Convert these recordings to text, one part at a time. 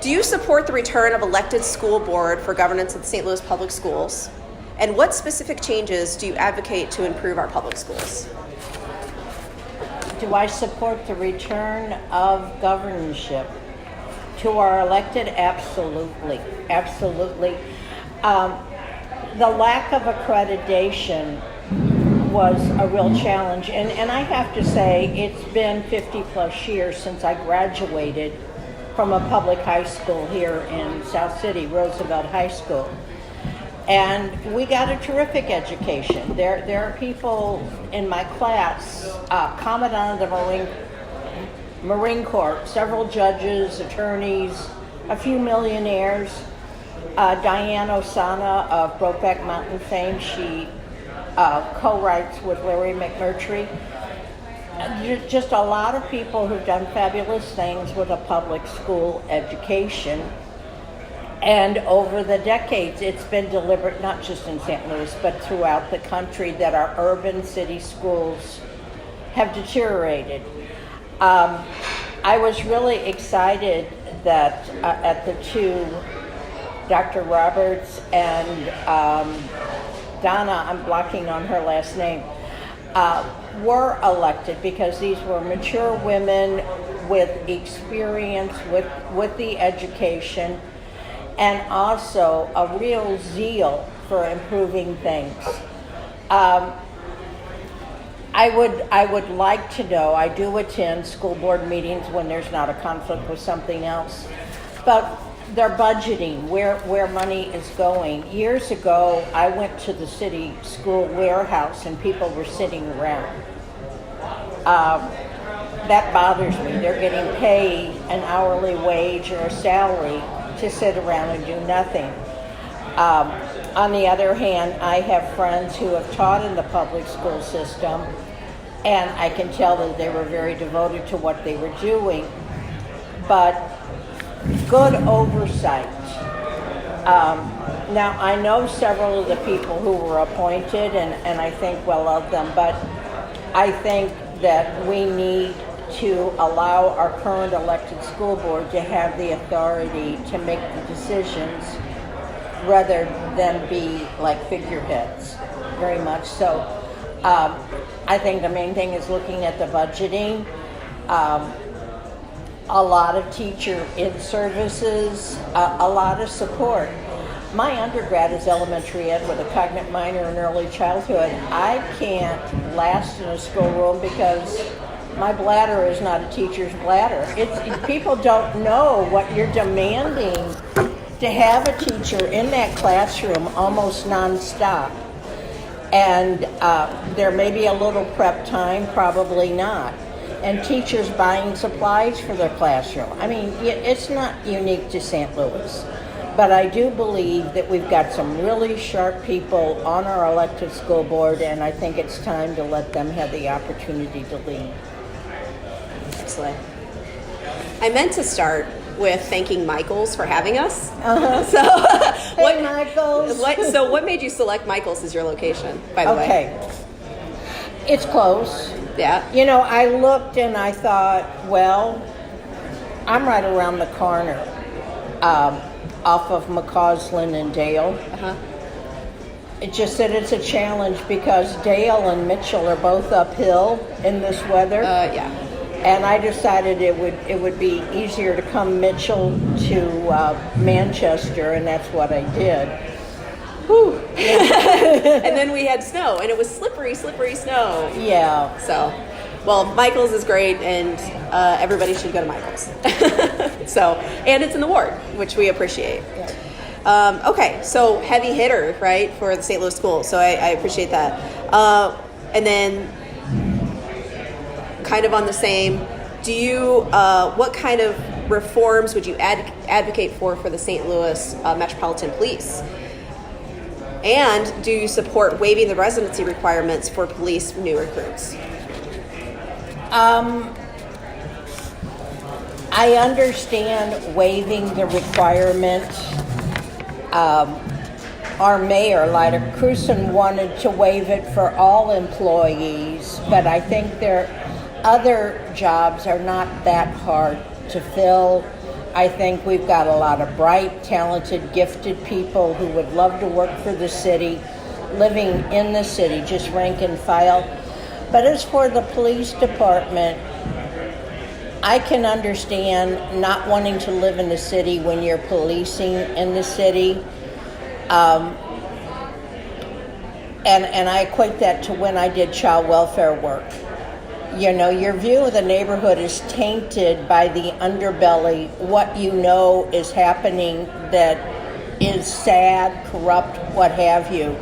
Do you support the return of elected school board for governance of the St. Louis Public Schools? And what specific changes do you advocate to improve our public schools? Do I support the return of governorship to our elected? Absolutely. Absolutely. The lack of accreditation was a real challenge. And I have to say, it's been 50 plus years since I graduated from a public high school here in South City, Roosevelt High School. And we got a terrific education. There are people in my class, Commandant of the Marine Corps, several judges, attorneys, a few millionaires. Diane Osana of Brokeback Mountain fame, she co-writes with Larry McMurtry. Just a lot of people who've done fabulous things with a public school education. And over the decades, it's been deliberate, not just in St. Louis, but throughout the country, that our urban city schools have deteriorated. I was really excited that at the two, Dr. Roberts and Donna, I'm blocking on her last name, were elected, because these were mature women with experience with the education, and also a real zeal for improving things. I would like to know, I do attend school board meetings when there's not a conflict with something else, but they're budgeting, where money is going. Years ago, I went to the city school warehouse and people were sitting around. That bothers me. They're getting paid an hourly wage or a salary to sit around and do nothing. On the other hand, I have friends who have taught in the public school system, and I can tell that they were very devoted to what they were doing. But good oversight. Now, I know several of the people who were appointed, and I think well of them, but I think that we need to allow our current elected school board to have the authority to make the decisions rather than be like figureheads, very much so. I think the main thing is looking at the budgeting. A lot of teacher in services, a lot of support. My undergrad is elementary ed with a cognate minor in early childhood. I can't last in a schoolroom because my bladder is not a teacher's bladder. People don't know what you're demanding to have a teacher in that classroom almost nonstop. And there may be a little prep time, probably not. And teachers buying supplies for their classroom. I mean, it's not unique to St. Louis. But I do believe that we've got some really sharp people on our elected school board, and I think it's time to let them have the opportunity to lead. Excellent. I meant to start with thanking Michaels for having us. Hey, Michaels. What made you select Michaels as your location, by the way? Okay. It's close. Yeah. You know, I looked and I thought, well, I'm right around the corner off of McCausland and Dale. Uh-huh. It's just that it's a challenge because Dale and Mitchell are both uphill in this weather. Yeah. And I decided it would be easier to come Mitchell to Manchester, and that's what I did. Whew. And then we had snow, and it was slippery snow. Yeah. So, well, Michaels is great, and everybody should go to Michaels. And it's in the ward, which we appreciate. Yeah. Okay, so heavy hitter, right, for the St. Louis school. So I appreciate that. And then, kind of on the same, what kind of reforms would you advocate for the St. Louis Metropolitan Police? And do you support waiving the residency requirements for police new recruits? I understand waiving the requirement. Our mayor, Lyda Cruson, wanted to waive it for all employees, but I think other jobs are not that hard to fill. I think we've got a lot of bright, talented, gifted people who would love to work for the city, living in the city, just rank and file. But as for the police department, I can understand not wanting to live in the city when you're policing in the city. And I equate that to when I did child welfare work. You know, your view of the neighborhood is tainted by the underbelly, what you know is happening that is sad, corrupt, what have you.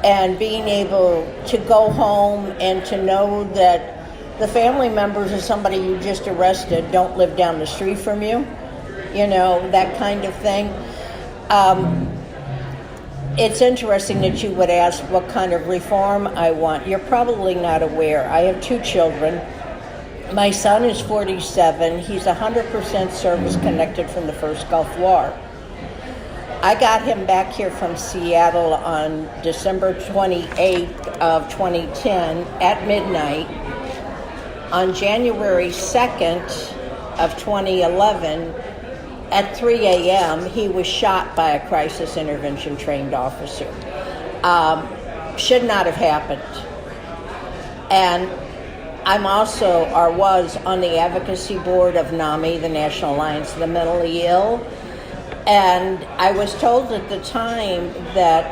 And being able to go home and to know that the family members of somebody you just arrested don't live down the street from you, you know, that kind of thing. It's interesting that you would ask what kind of reform I want. You're probably not aware. I have 2 children. My son is 47. He's 100% service connected from the first Gulf War. I got him back here from Seattle on December 28th of 2010 at midnight. On January 2nd of 2011, at 3 a.m., he was shot by a crisis intervention trained officer. Should not have happened. And I'm also, or was, on the advocacy board of NAMI, the National Alliance of the Mentally Ill. And I was told at the time that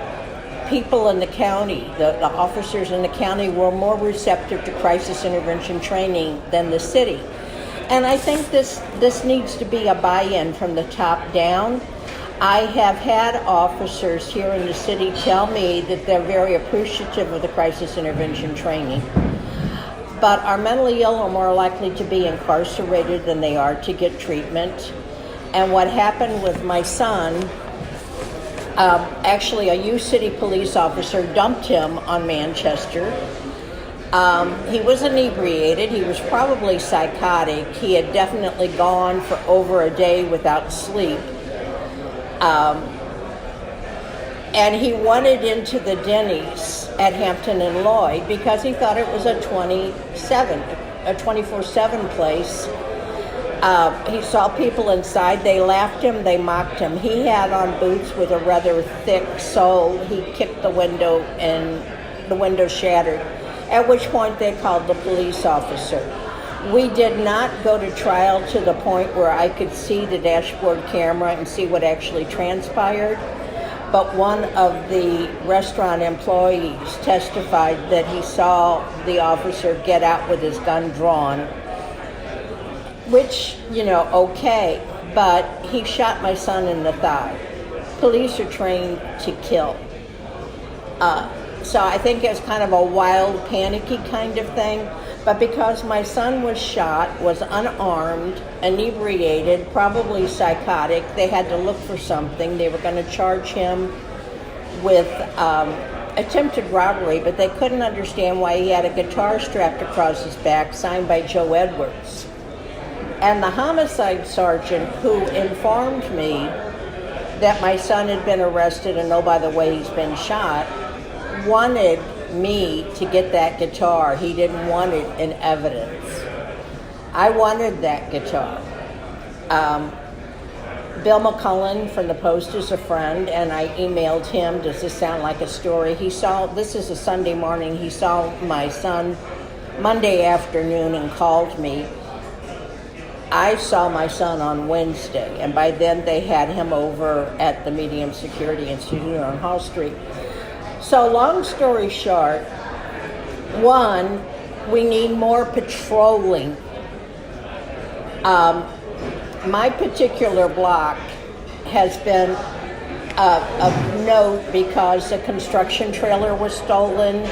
people in the county, the officers in the county, were more receptive to crisis intervention training than the city. And I think this needs to be a buy-in from the top down. I have had officers here in the city tell me that they're very appreciative of the crisis intervention training. But our mentally ill are more likely to be incarcerated than they are to get treatment. And what happened with my son, actually a U City police officer dumped him on Manchester. He was inebriated. He was probably psychotic. He had definitely gone for over a day without sleep. And he wanted into the Denny's at Hampton and Lloyd because he thought it was a 24/7 place. He saw people inside. They laughed him. They mocked him. He had on boots with a rather thick sole. He kicked the window and the window shattered, at which point they called the police officer. We did not go to trial to the point where I could see the dashboard camera and see what actually transpired, but one of the restaurant employees testified that he saw the officer get out with his gun drawn, which, you know, okay, but he shot my son in the thigh. Police are trained to kill. So I think it's kind of a wild, panicky kind of thing. But because my son was shot, was unarmed, inebriated, probably psychotic, they had to look for something. They were going to charge him with attempted robbery, but they couldn't understand why he had a guitar strapped across his back signed by Joe Edwards. And the homicide sergeant who informed me that my son had been arrested and, oh, by the way, he's been shot, wanted me to get that guitar. He didn't want it in evidence. I wanted that guitar. Bill McCullen from the Post is a friend, and I emailed him, does this sound like a story? This is a Sunday morning, he saw my son Monday afternoon and called me. I saw my son on Wednesday, and by then they had him over at the Medium Security Institute on Hall Street. So long story short, one, we need more patrolling. My particular block has been of note because the construction trailer was stolen.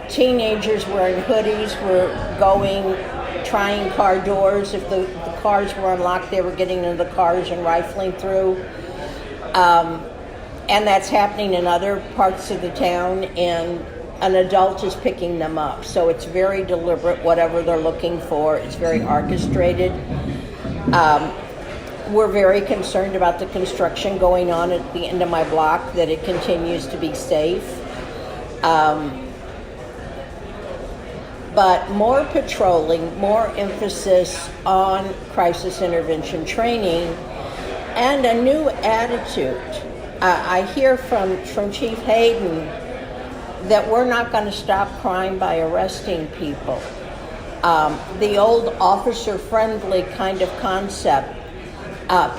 Teenagers wearing hoodies were trying car doors. If the cars were unlocked, they were getting into the cars and rifling through. And that's happening in other parts of the town, and an adult is picking them up. So it's very deliberate, whatever they're looking for. It's very orchestrated. We're very concerned about the construction going on at the end of my block, that it continues to be safe. but more patrolling, more emphasis on crisis intervention training, and a new attitude. I hear from Chief Hayden that we're not going to stop crime by arresting people. The old officer-friendly kind of concept.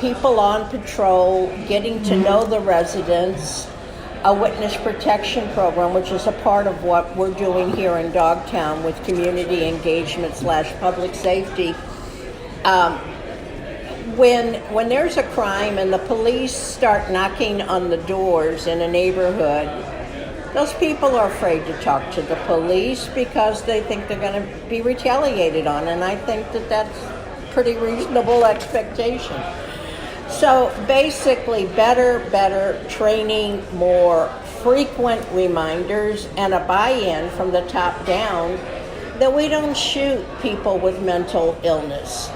People on patrol, getting to know the residents, a witness protection program, which is a part of what we're doing here in Dogtown with community engagement / public safety. When there's a crime and the police start knocking on the doors in a neighborhood, those people are afraid to talk to the police because they think they're going to be retaliated on, and I think that that's pretty reasonable expectation. So basically, better training, more frequent reminders, and a buy-in from the top down that we don't shoot people with mental illness.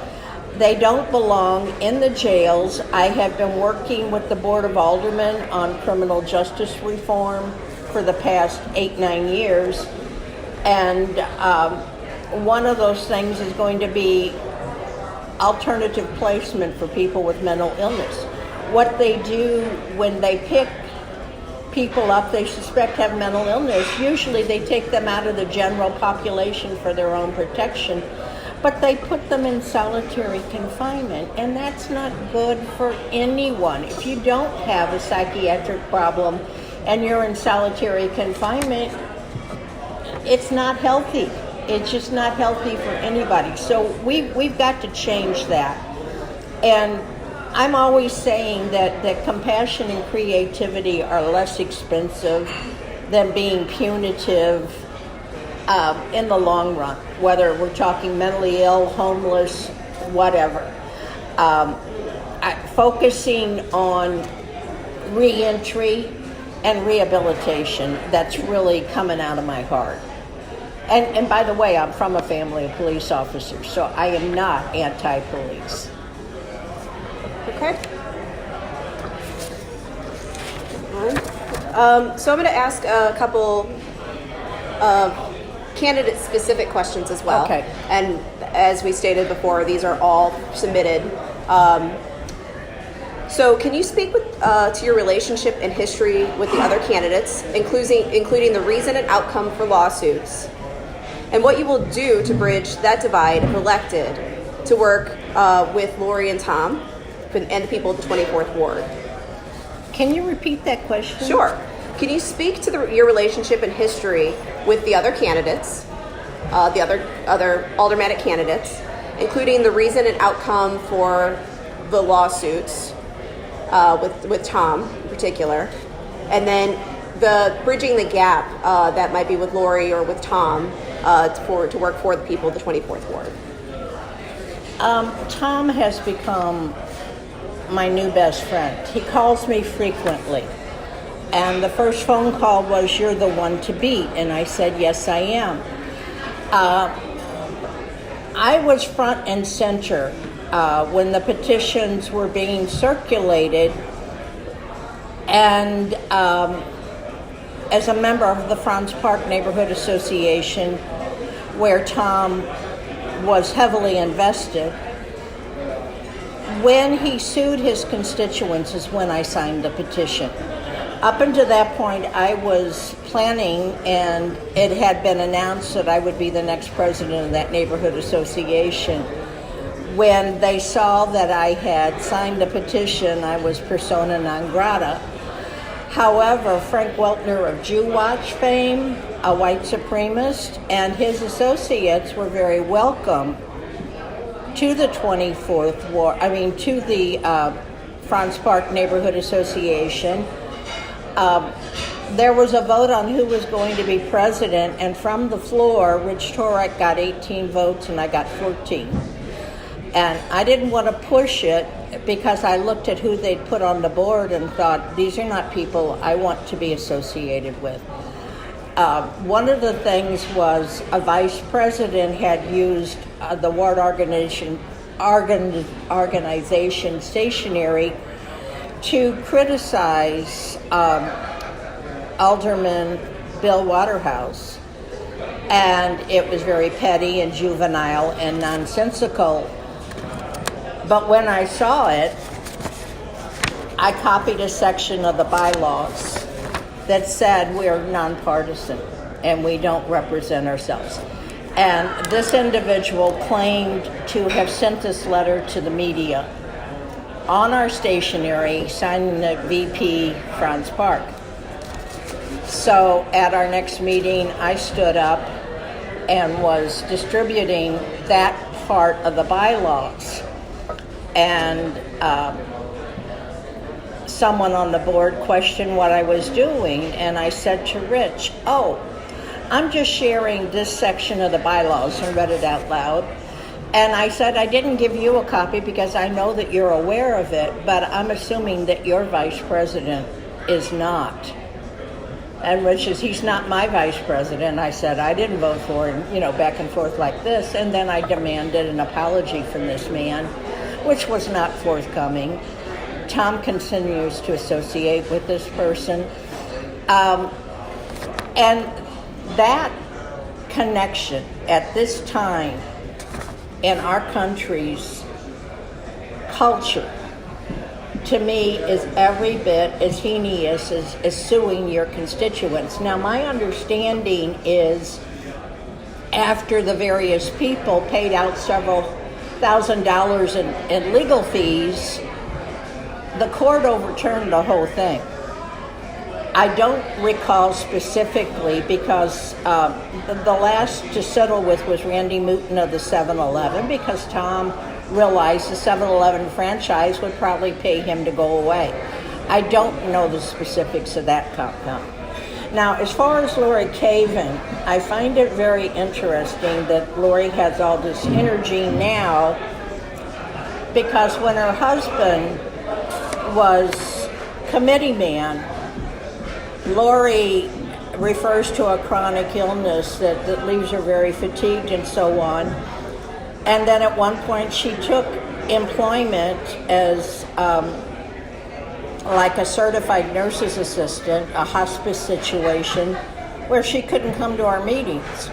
They don't belong in the jails. I have been working with the Board of Aldermen on criminal justice reform for the past 8-9 years, and one of those things is going to be alternative placement for people with mental illness. What they do when they pick people up they suspect have mental illness, usually they take them out of the general population for their own protection, but they put them in solitary confinement, and that's not good for anyone. If you don't have a psychiatric problem and you're in solitary confinement, it's not healthy. It's just not healthy for anybody. So we've got to change that. And I'm always saying that compassion and creativity are less expensive than being punitive in the long run, whether we're talking mentally ill, homeless, whatever. Focusing on reentry and rehabilitation, that's really coming out of my heart. And by the way, I'm from a family of police officers, so I am not anti-police. Okay. So I'm going to ask a couple of candidate-specific questions as well. Okay. And as we stated before, these are all submitted. So can you speak to your relationship and history with the other candidates, including the reason and outcome for lawsuits, and what you will do to bridge that divide if elected to work with Lori and Tom and the people of the 24th Ward? Can you repeat that question? Sure. Can you speak to your relationship and history with the other candidates, the other aldermanic candidates, including the reason and outcome for the lawsuits with Tom in particular, and then the bridging the gap that might be with Lori or with Tom to work for the people of the 24th Ward? Tom has become my new best friend. He calls me frequently. And the first phone call was, "You're the one to beat." And I said, "Yes, I am." I was front and center when the petitions were being circulated. And as a member of the Franz Park Neighborhood Association, where Tom was heavily invested, when he sued his constituents is when I signed the petition. Up until that point, I was planning, and it had been announced that I would be the next president of that neighborhood association. When they saw that I had signed the petition, I was persona non grata. However, Frank Weltner of Jew Watch fame, a white supremacist, and his associates were very welcome to the 24th Ward, to the Franz Park Neighborhood Association. There was a vote on who was going to be president, and from the floor, Rich Torek got 18 votes and I got 14. And I didn't want to push it because I looked at who they'd put on the board and thought, these are not people I want to be associated with. One of the things was a vice president had used the ward organization stationery to criticize Alderman Bill Waterhouse. and it was very petty and juvenile and nonsensical. But when I saw it, I copied a section of the bylaws that said we're nonpartisan and we don't represent ourselves. And this individual claimed to have sent this letter to the media on our stationery, signing the VP Franz Park. So at our next meeting, I stood up and was distributing that part of the bylaws. And someone on the board questioned what I was doing, and I said to Rich, I'm just sharing this section of the bylaws, and read it out loud. And I said, I didn't give you a copy because I know that you're aware of it, but I'm assuming that your vice president is not. And Rich says, he's not my vice president. I said, I didn't vote for him, back and forth like this. And then I demanded an apology from this man, which was not forthcoming. Tom continues to associate with this person. And that connection at this time in our country's culture, to me, is every bit as heinous as suing your constituents. Now, my understanding is after the various people paid out several $1,000s in legal fees, the court overturned the whole thing. I don't recall specifically because the last to settle with was Randy Mooten of the 7-Eleven, because Tom realized the 7-Eleven franchise would probably pay him to go away. I don't know the specifics of that outcome. Now, as far as Lori Caven, I find it very interesting that Lori has all this energy now, because when her husband was committee man, Lori refers to a chronic illness that leaves her very fatigued and so on. And then at one point she took employment as like a certified nurse's assistant, a hospice situation, where she couldn't come to our meetings.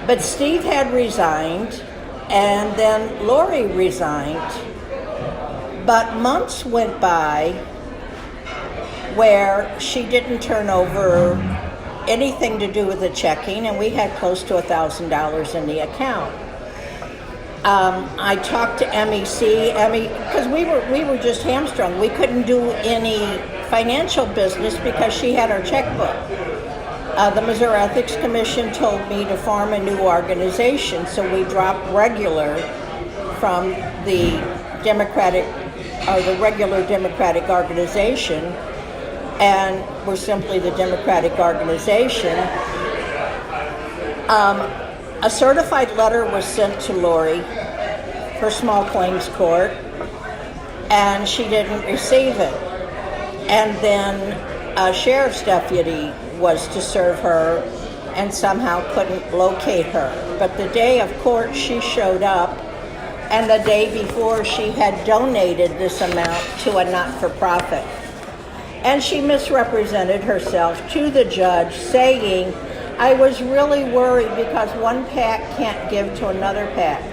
But Steve had resigned, and then Lori resigned. But months went by where she didn't turn over anything to do with the checking, and we had close to $1,000 in the account. I talked to MEC, because we were just hamstrung. We couldn't do any financial business because she had our checkbook. The Missouri Ethics Commission told me to form a new organization, so we dropped regular from the regular Democratic organization, and we're simply the Democratic organization. A certified letter was sent to Lori for small claims court, and she didn't receive it. And then a sheriff's deputy was to serve her and somehow couldn't locate her. But the day of court, she showed up, and the day before, she had donated this amount to a not-for-profit. And she misrepresented herself to the judge, saying, I was really worried because one PAC can't give to another PAC.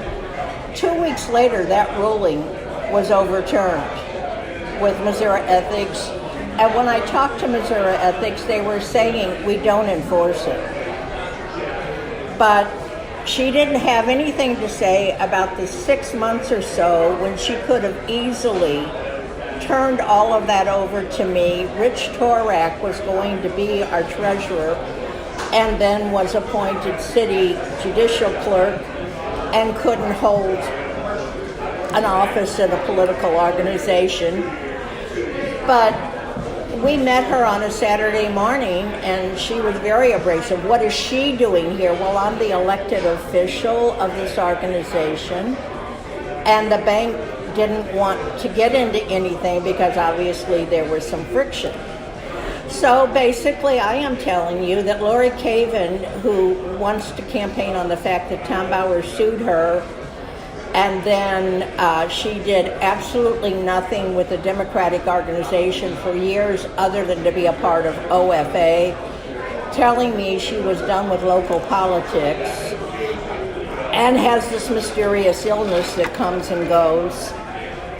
2 weeks later, that ruling was overturned with Missouri Ethics. And when I talked to Missouri Ethics, they were saying, we don't enforce it. But she didn't have anything to say about the 6 months or so when she could have easily turned all of that over to me. Rich Torak was going to be our treasurer, and then was appointed city judicial clerk and couldn't hold an office in a political organization. But we met her on a Saturday morning, and she was very abrasive. What is she doing here? Well, I'm the elected official of this organization, and the bank didn't want to get into anything because obviously there was some friction. So basically, I am telling you that Lori Caven, who wants to campaign on the fact that Tom Powers sued her, and then she did absolutely nothing with the Democratic organization for years other than to be a part of OFA, telling me she was done with local politics and has this mysterious illness that comes and goes,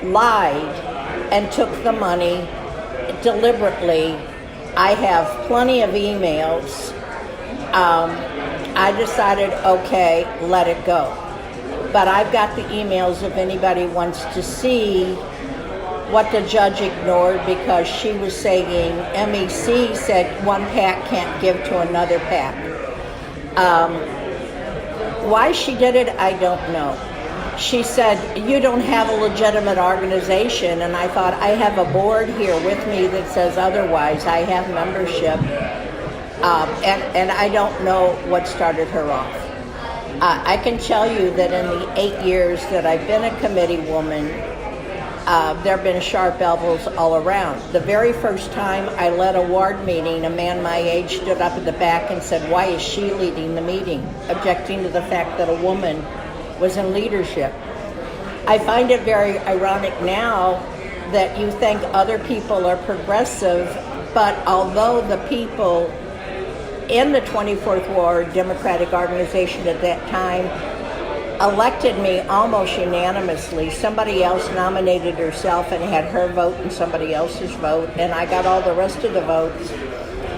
lied, and took the money deliberately. I have plenty of emails. I decided, okay, let it go. But I've got the emails if anybody wants to see what the judge ignored, because she was saying MEC said one PAC can't give to another PAC. Why she did it, I don't know. She said, you don't have a legitimate organization, and I thought, I have a board here with me that says otherwise. I have membership, and I don't know what started her off. I can tell you that in the 8 years that I've been a committee woman, there have been sharp elbows all around. The very first time I led a ward meeting, a man my age stood up at the back and said, why is she leading the meeting? Objecting to the fact that a woman was in leadership. I find it very ironic now that you think other people are progressive, but although the people in the 24th Ward Democratic Organization at that time elected me almost unanimously, somebody else nominated herself and had her vote and somebody else's vote, and I got all the rest of the votes.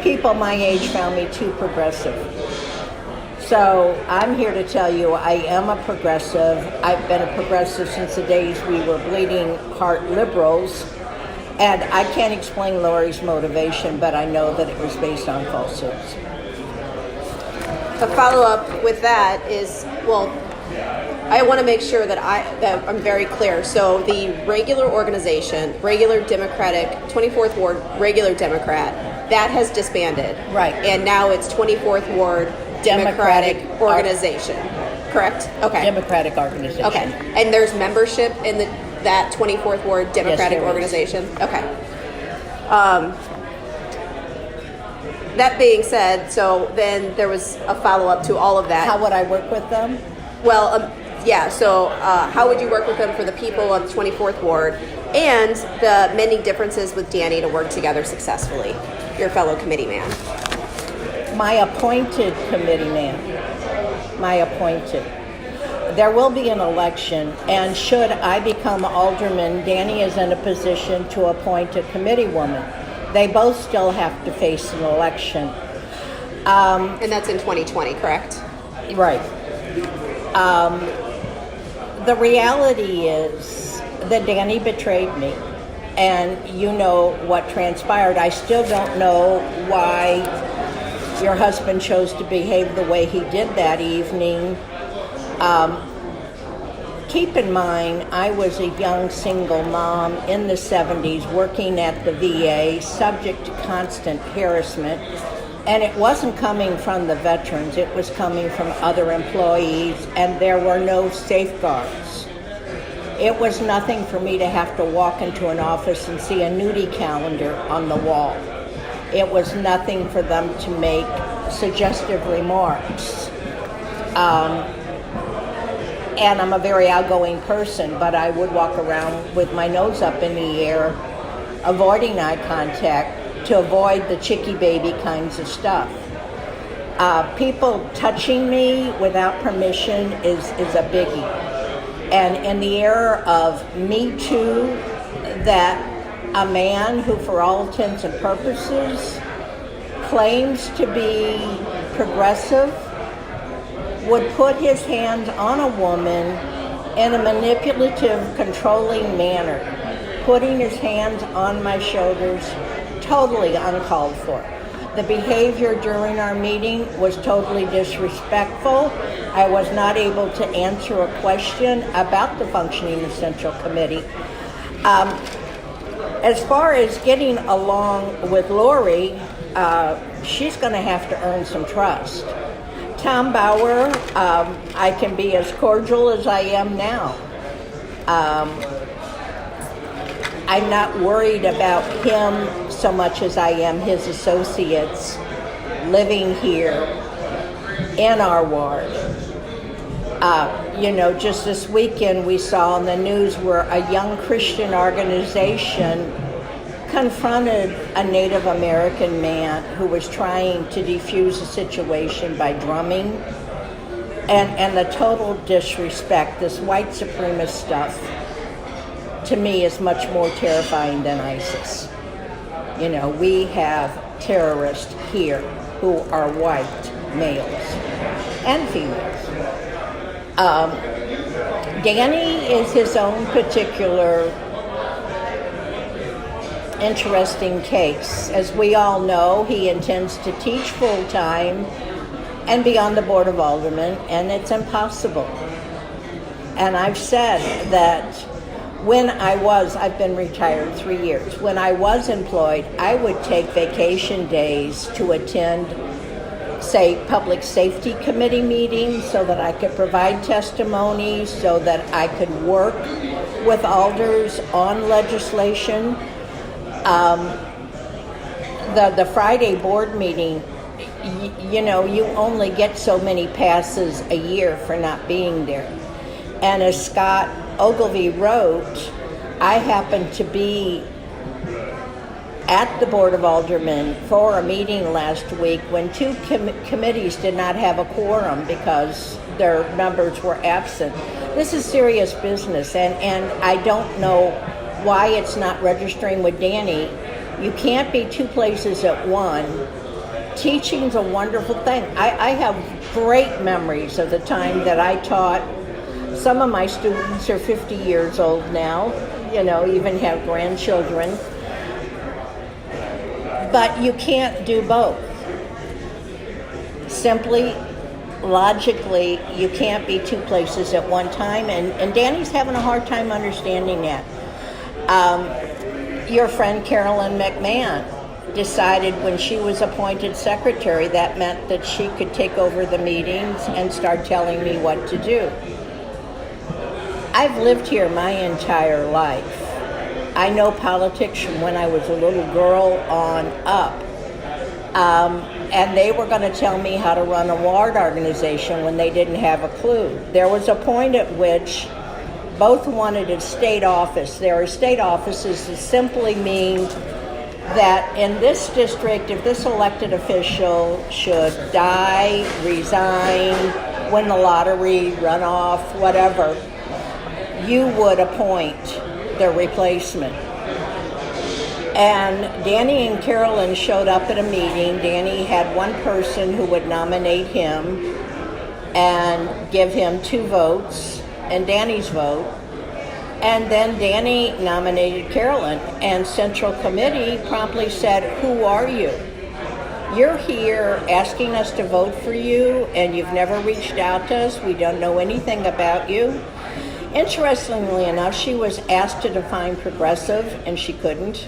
People my age found me too progressive. So I'm here to tell you I am a progressive. I've been a progressive since the days we were bleeding heart liberals. And I can't explain Lori's motivation, but I know that it was based on falsehoods. A follow-up with that is, well, I want to make sure that I'm very clear. So the regular organization, regular Democratic, 24th Ward, regular Democrat, that has disbanded. Right. And now it's 24th Ward Democratic Organization, correct? Okay. Democratic Organization. Okay. And there's membership in that 24th Ward Democratic Organization? Okay. That being said, so then there was a follow-up to all of that. How would I work with them? Well, yeah, so how would you work with them for the people of the 24th Ward and the many differences with Danny to work together successfully, your fellow committee man? My appointed committee man. My appointed. There will be an election, and should I become alderman, Danny is in a position to appoint a committee woman. They both still have to face an election. And that's in 2020, correct? Right. The reality is that Danny betrayed me, and you know what transpired. I still don't know why your husband chose to behave the way he did that evening. Keep in mind, I was a young single mom in the 70s working at the VA, subject to constant harassment. And it wasn't coming from the veterans, it was coming from other employees, and there were no safeguards. It was nothing for me to have to walk into an office and see a nudie calendar on the wall. It was nothing for them to make suggestive remarks. And I'm a very outgoing person, but I would walk around with my nose up in the air, avoiding eye contact to avoid the chicky baby kinds of stuff. People touching me without permission is a biggie. And in the era of Me Too, that a man who for all intents and purposes claims to be progressive would put his hands on a woman in a manipulative, controlling manner, putting his hands on my shoulders, totally uncalled for. The behavior during our meeting was totally disrespectful. I was not able to answer a question about the functioning of Central Committee. As far as getting along with Lori, she's going to have to earn some trust. Tom Bauer, I can be as cordial as I am now. I'm not worried about him so much as I am his associates living here in our ward. Just this weekend we saw on the news where a young Christian organization confronted a Native American man who was trying to defuse a situation by drumming, and the total disrespect, this white supremacist stuff, to me is much more terrifying than ISIS. You know, we have terrorists here who are white males and females. Danny is his own particular interesting case. As we all know, he intends to teach full-time and be on the Board of Aldermen, and it's impossible. And I've said that I've been retired 3 years. When I was employed, I would take vacation days to attend, say, public safety committee meetings so that I could provide testimony, so that I could work with alders on legislation. The Friday board meeting, you know, you only get so many passes a year for not being there. And as Scott Ogilvie wrote, I happened to be at the Board of Aldermen for a meeting last week when two committees did not have a quorum because their members were absent. This is serious business, and I don't know why it's not registering with Danny. You can't be two places at one. Teaching's a wonderful thing. I have great memories of the time that I taught. Some of my students are 50 years old now, you know, even have grandchildren. But you can't do both. Simply, logically, you can't be two places at one time, and Danny's having a hard time understanding that. Your friend Carolyn McMahon decided when she was appointed secretary that meant that she could take over the meetings and start telling me what to do. I've lived here my entire life. I know politics from when I was a little girl on up. And they were going to tell me how to run a ward organization when they didn't have a clue. There was a point at which both wanted a state office. There are state offices that simply mean that in this district, if this elected official should die, resign, win the lottery, run off, whatever, you would appoint the replacement. And Danny and Carolyn showed up at a meeting. Danny had one person who would nominate him and give him 2 votes and Danny's vote. And then Danny nominated Carolyn, and Central Committee promptly said, "Who are you? You're here asking us to vote for you, and you've never reached out to us. We don't know anything about you." Interestingly enough, she was asked to define progressive, and she couldn't.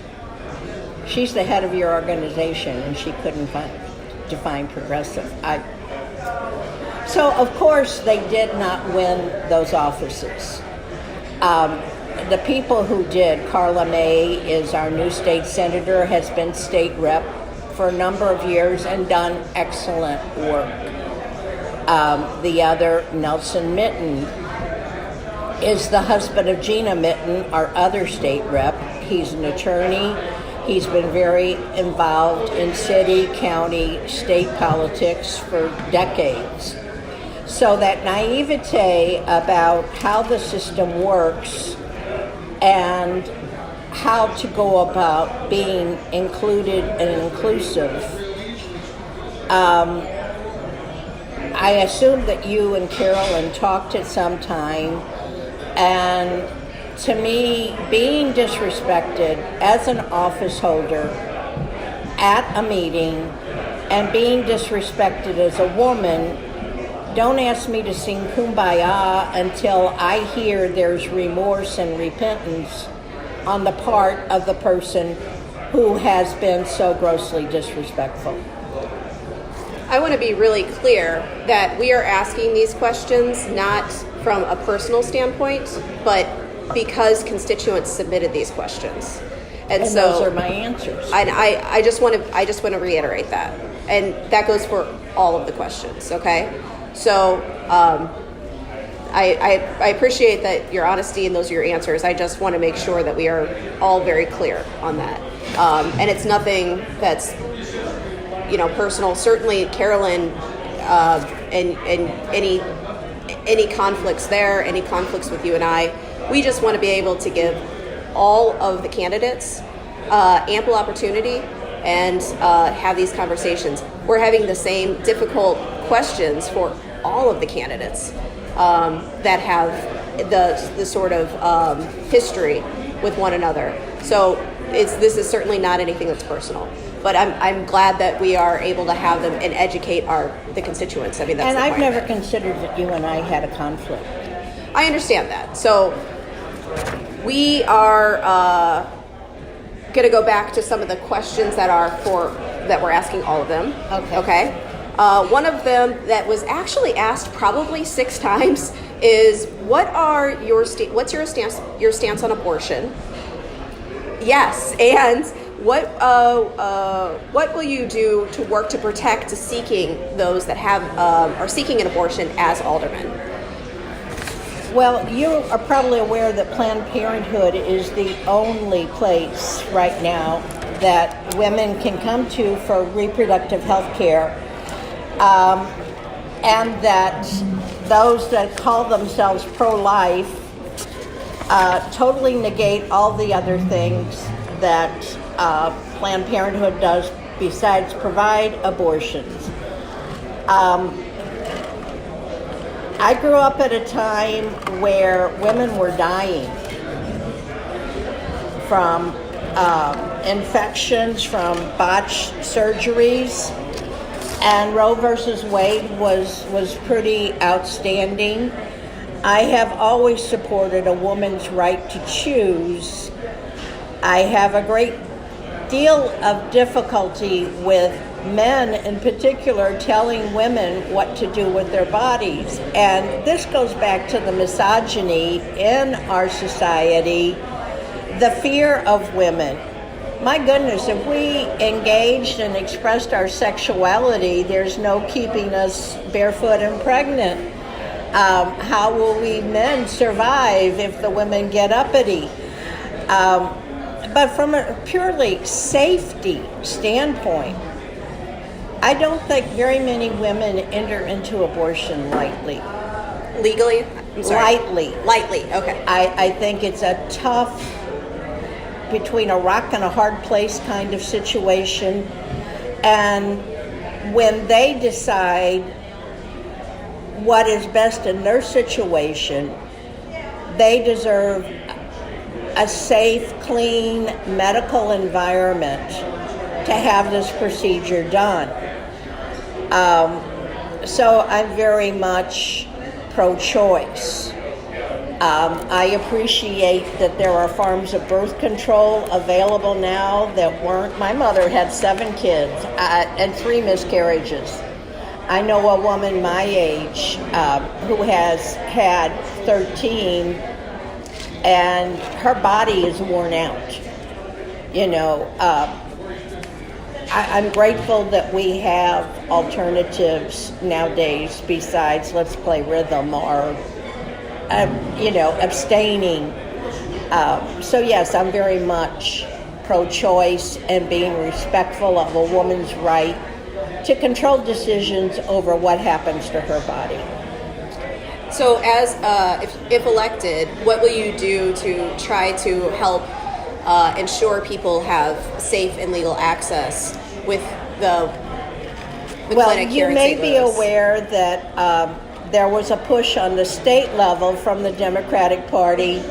She's the head of your organization, and she couldn't define progressive. So, of course, they did not win those offices. The people who did, Carla May is our new state senator, has been state rep for a number of years and done excellent work. The other, Nelson Mitten, is the husband of Gina Mitten, our other state rep. He's an attorney. He's been very involved in city, county, state politics for decades. So that naivete about how the system works and how to go about being included and inclusive. I assume that you and Carolyn talked at some time, and to me, being disrespected as an office holder at a meeting and being disrespected as a woman, don't ask me to sing Kumbaya until I hear there's remorse and repentance on the part of the person who has been so grossly disrespectful. I want to be really clear that we are asking these questions not from a personal standpoint, but because constituents submitted these questions. And so those are my answers. I just want to reiterate that. And that goes for all of the questions, okay? So I appreciate that your honesty and those are your answers. I just want to make sure that we are all very clear on that. And it's nothing that's, personal. Certainly, Carolyn, and any conflicts there, any conflicts with you and I, we just want to be able to give all of the candidates ample opportunity and have these conversations. We're having the same difficult questions for all of the candidates that have the sort of history with one another. So this is certainly not anything that's personal. But I'm glad that we are able to have them and educate the constituents. I mean, that's and the I've point never of it. considered that you and I had a conflict. I understand that. So we are going to go back to some of the questions that we're asking all of them. Okay. One of them that was actually asked probably 6 times is, what's your stance on abortion? Yes, and what will you do to work to protect seeking those that are seeking an abortion as aldermen? Well, you are probably aware that Planned Parenthood is the only place right now that women can come to for reproductive health care, and that those that call themselves pro-life totally negate all the other things that Planned Parenthood does besides provide abortions. I grew up at a time where women were dying from infections, from botched surgeries, and Roe versus Wade was pretty outstanding. I have always supported a woman's right to choose. I have a great deal of difficulty with men in particular telling women what to do with their bodies. And this goes back to the misogyny in our society, the fear of women. My goodness, if we engaged and expressed our sexuality, there's no keeping us barefoot and pregnant. How will we men survive if the women get uppity? But from a purely safety standpoint, I don't think very many women enter into abortion lightly. Legally? I'm sorry. Lightly. Okay. I think it's a tough, between a rock and a hard place kind of situation. And when they decide what is best in their situation, they deserve a safe, clean medical environment to have this procedure done. So I'm very much pro-choice. I appreciate that there are forms of birth control available now that weren't. My mother had 7 kids and 3 miscarriages. I know a woman my age who has had 13, and her body is worn out. I'm grateful that we have alternatives nowadays besides let's play rhythm or, abstaining. So yes, I'm very much pro-choice and being respectful of a woman's right to control decisions over what happens to her body. So as if elected, what will you do to try to help ensure people have safe and legal access with the clinic here in Well, you may St. be Louis? aware that there was a push on the state level from the Democratic Party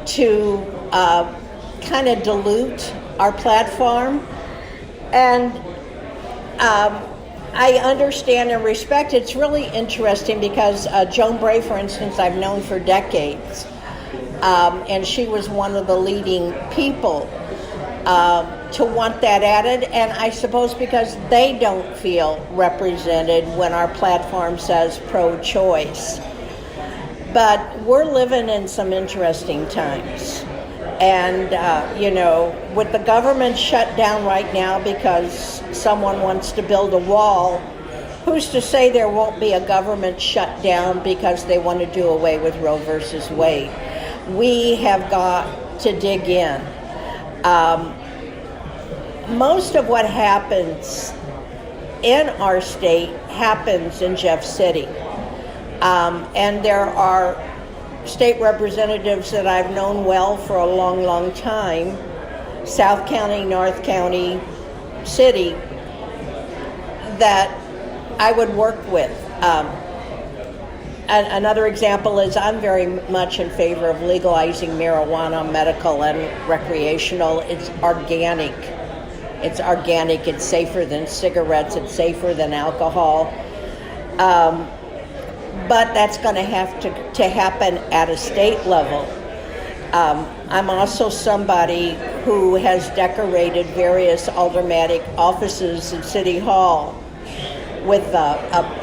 to kind of dilute our platform. And I understand and respect. It's really interesting because Joan Bray, for instance, I've known for decades. And she was one of the leading people to want that added. And I suppose because they don't feel represented when our platform says pro-choice. But we're living in some interesting times. And, with the government shut down right now because someone wants to build a wall who's to say there won't be a government shutdown because they want to do away with Roe versus Wade? We have got to dig in. Most of what happens in our state happens in Jeff City. And there are state representatives that I've known well for a long, long time, South County, North County, City, that I would work with. Another example is I'm very much in favor of legalizing marijuana, medical and recreational. It's organic. It's organic. It's safer than cigarettes. It's safer than alcohol. But that's going to have to happen at a state level. I'm also somebody who has decorated various aldermanic offices in City Hall with a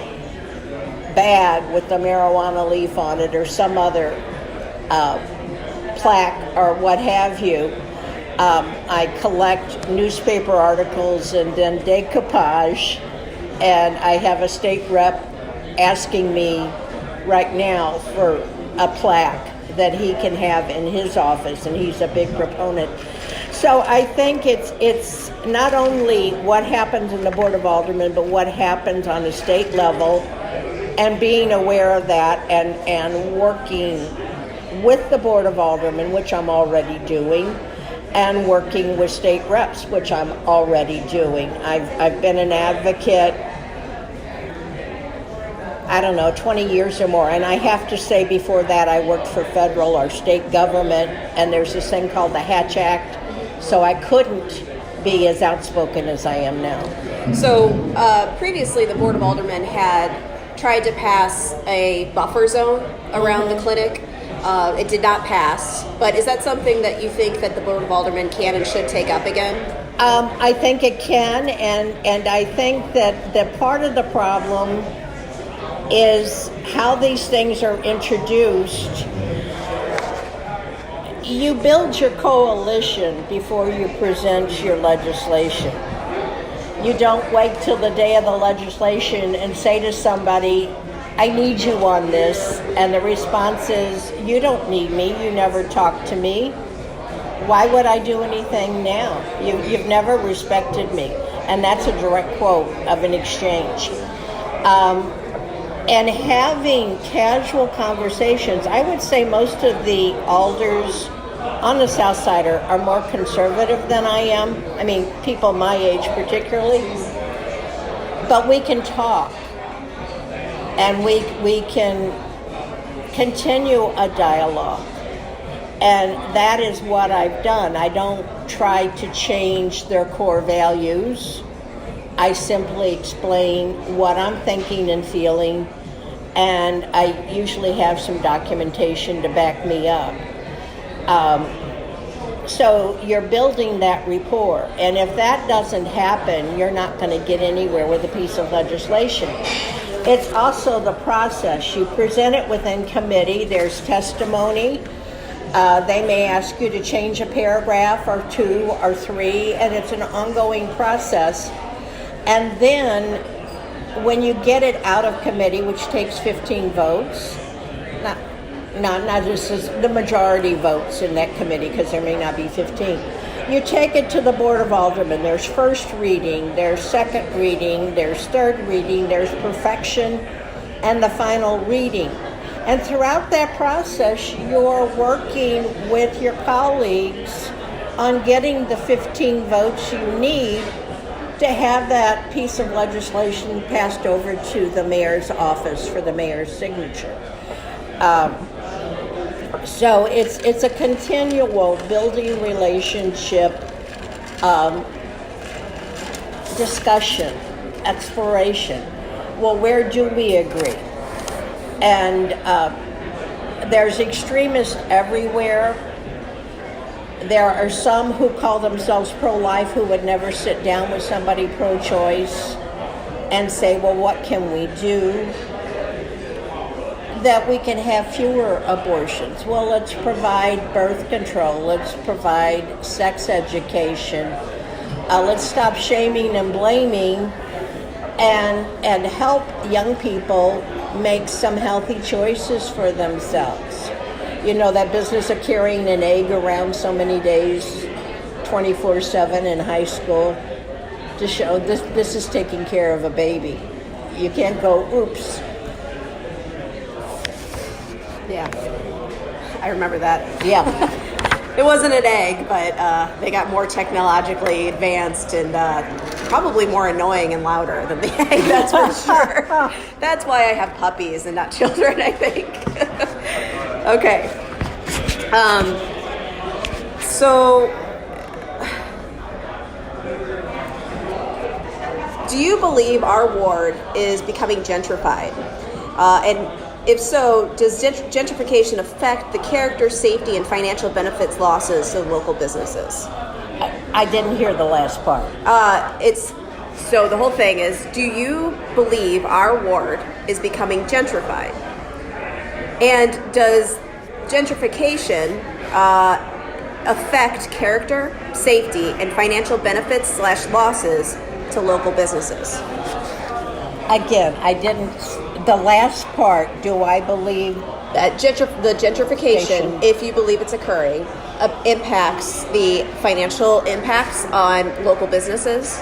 bag with the marijuana leaf on it or some other plaque or what have you. I collect newspaper articles and then decoupage, and I have a state rep asking me right now for a plaque that he can have in his office, and he's a big proponent. So I think it's not only what happens in the Board of Aldermen, but what happens on the state level, and being aware of that and working with the Board of Aldermen, which I'm already doing, and working with state reps, which I'm already doing. I've been an advocate, 20 years or more. And I have to say, before that, I worked for federal or state government, and there's this thing called the Hatch Act, so I couldn't be as outspoken as I am now. So previously, the Board of Aldermen had tried to pass a buffer zone around the clinic. It did not pass, but is that something that you think that the Board of Aldermen can and should take up again? I think it can, and I think that part of the problem is how these things are introduced. You build your coalition before you present your legislation. You don't wait till the day of the legislation and say to somebody, I need you on this, and the response is, you don't need me, you never talk to me. Why would I do anything now? You've never respected me. And that's a direct quote of an exchange. And having casual conversations, I would say most of the alders on the South Side are more conservative than I am. I mean, people my age particularly. But we can talk. And we can continue a dialogue. And that is what I've done. I don't try to change their core values. I simply explain what I'm thinking and feeling, and I usually have some documentation to back me up. So you're building that rapport, and if that doesn't happen, you're not going to get anywhere with a piece of legislation. It's also the process. You present it within committee, there's testimony. They may ask you to change a paragraph or two or three, and it's an ongoing process. And then when you get it out of committee, which takes 15 votes, not just the majority votes in that committee, because there may not be 15, you take it to the Board of Aldermen. There's first reading, there's second reading, there's third reading, there's perfection, and the final reading. And throughout that process, you're working with your colleagues on getting the 15 votes you need to have that piece of legislation passed over to the mayor's office for the mayor's signature. So it's a continual building relationship, discussion, exploration. Well, where do we agree? And there's extremists everywhere. There are some who call themselves pro-life who would never sit down with somebody pro-choice and say, well, what can we do that we can have fewer abortions? Well, let's provide birth control. Let's provide sex education. Let's stop shaming and blaming and help young people make some healthy choices for themselves. You know, that business of carrying an egg around so many days, 24/7 in high school, to show this is taking care of a baby. You can't go, oops. Yeah, I remember that. Yeah. It wasn't an egg, but they got more technologically advanced and probably more annoying and louder than the egg, that's for sure. That's why I have puppies and not children, I think. Okay. So, do you believe our ward is becoming gentrified? And if so, does gentrification affect the character, safety, and financial benefits losses of local businesses? I didn't hear the last part. So the whole thing is, do you believe our ward is becoming gentrified? And does gentrification affect character, safety, and financial benefits / losses to local businesses? Again, I didn't. The last part, do I believe that the gentrification, if you believe it's occurring, impacts the financial impacts on local businesses?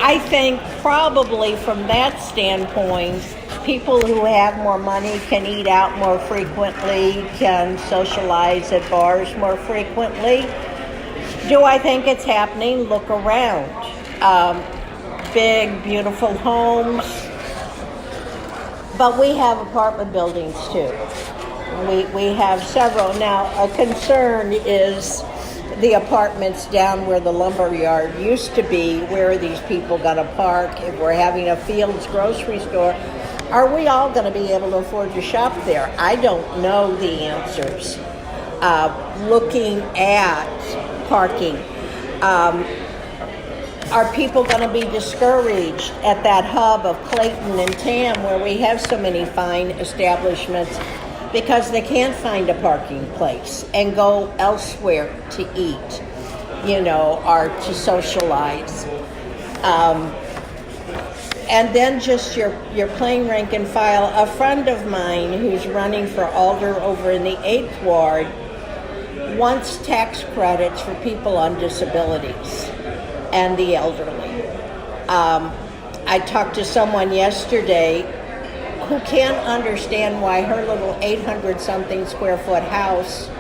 I think probably from that standpoint, people who have more money can eat out more frequently, can socialize at bars more frequently. Do I think it's happening? Look around. Big, beautiful homes. But we have apartment buildings too. We have several. Now, a concern is the apartments down where the lumber yard used to be. Where are these people going to park? If we're having a Fields grocery store, are we all going to be able to afford to shop there? I don't know the answers. Looking at parking, are people going to be discouraged at that hub of Clayton and Tam where we have so many fine establishments because they can't find a parking place and go elsewhere to eat, or to socialize? And then just your plain rank and file. A friend of mine who's running for alder over in the 8th Ward wants tax credits for people on disabilities and the elderly. I talked to someone yesterday who can't understand why her little 800-something square foot house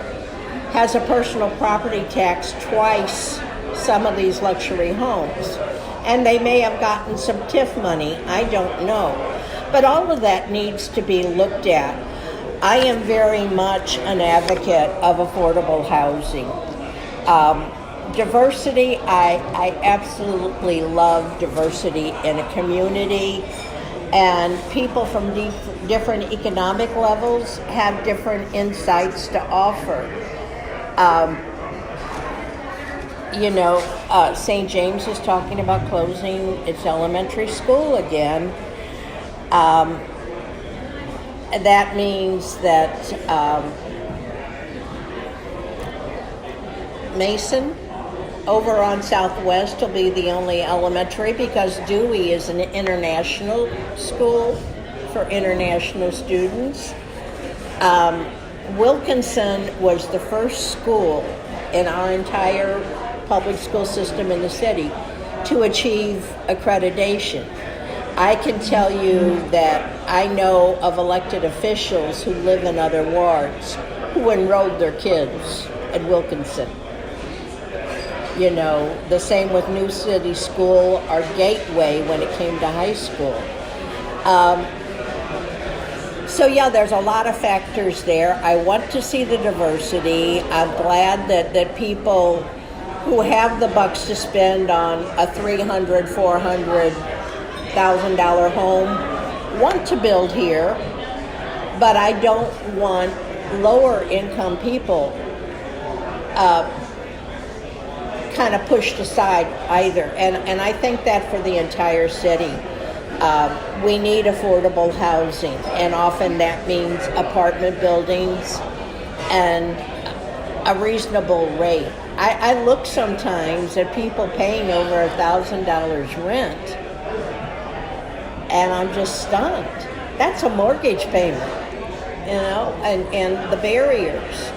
has a personal property tax twice some of these luxury homes. And they may have gotten some TIF money, I don't know. But all of that needs to be looked at. I am very much an advocate of affordable housing. Diversity, I absolutely love diversity in a community, and people from different economic levels have different insights to offer. St. James is talking about closing its elementary school again. That means that Mason over on Southwest will be the only elementary because Dewey is an international school for international students. Wilkinson was the first school in our entire public school system in the city to achieve accreditation. I can tell you that I know of elected officials who live in other wards who enrolled their kids at Wilkinson. The same with New City School or Gateway when it came to high school. There's a lot of factors there. I want to see the diversity. I'm glad that people who have the bucks to spend on a $300,000, $400,000 home want to build here, but I don't want lower income people kind of pushed aside either. And I think that for the entire city. We need affordable housing, and often that means apartment buildings and a reasonable rate. I look sometimes at people paying over $1,000 rent, and I'm just stunned. That's a mortgage payment, and the barriers.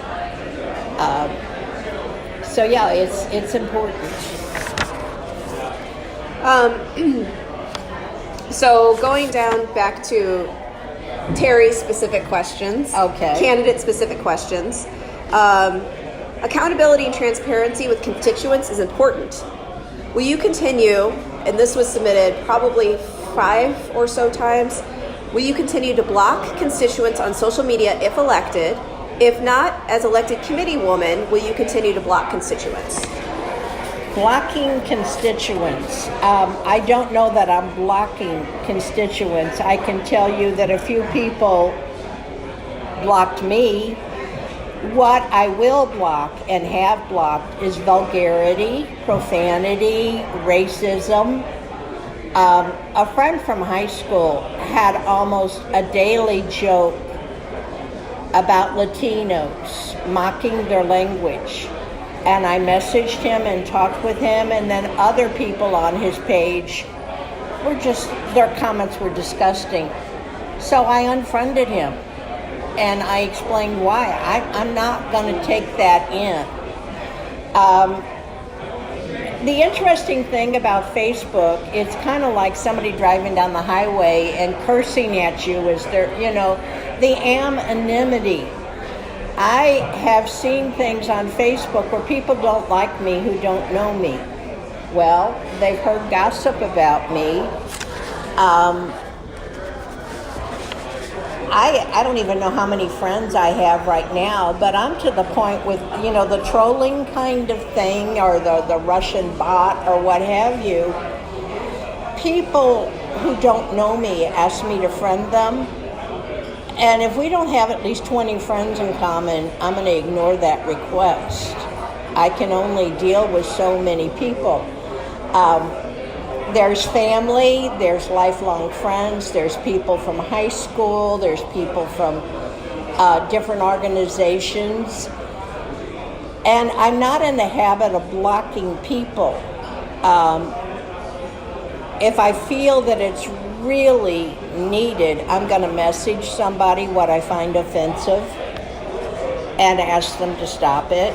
So yeah, it's important. So going down back to Teri's specific questions, Okay. candidate-specific questions. Accountability and transparency with constituents is important. Will you continue, and this was submitted probably 5 or so times, will you continue to block constituents on social media if elected? If not, as elected committee woman, will you continue to block constituents? Blocking constituents. I don't know that I'm blocking constituents. I can tell you that a few people blocked me. What I will block and have blocked is vulgarity, profanity, racism. A friend from high school had almost a daily joke about Latinos, mocking their language. And I messaged him and talked with him, and then other people on his page their comments were disgusting. So I unfriended him, and I explained why. I'm not going to take that in. The interesting thing about Facebook, it's kind of like somebody driving down the highway and cursing at you as the anonymity. I have seen things on Facebook where people don't like me who don't know me. Well, they've heard gossip about me. I don't even know how many friends I have right now, but I'm to the point with, the trolling kind of thing, or the Russian bot or what have you. People who don't know me ask me to friend them. And if we don't have at least 20 friends in common, I'm going to ignore that request. I can only deal with so many people. There's family, there's lifelong friends, there's people from high school, there's people from different organizations. And I'm not in the habit of blocking people. If I feel that it's really needed, I'm going to message somebody what I find offensive and ask them to stop it.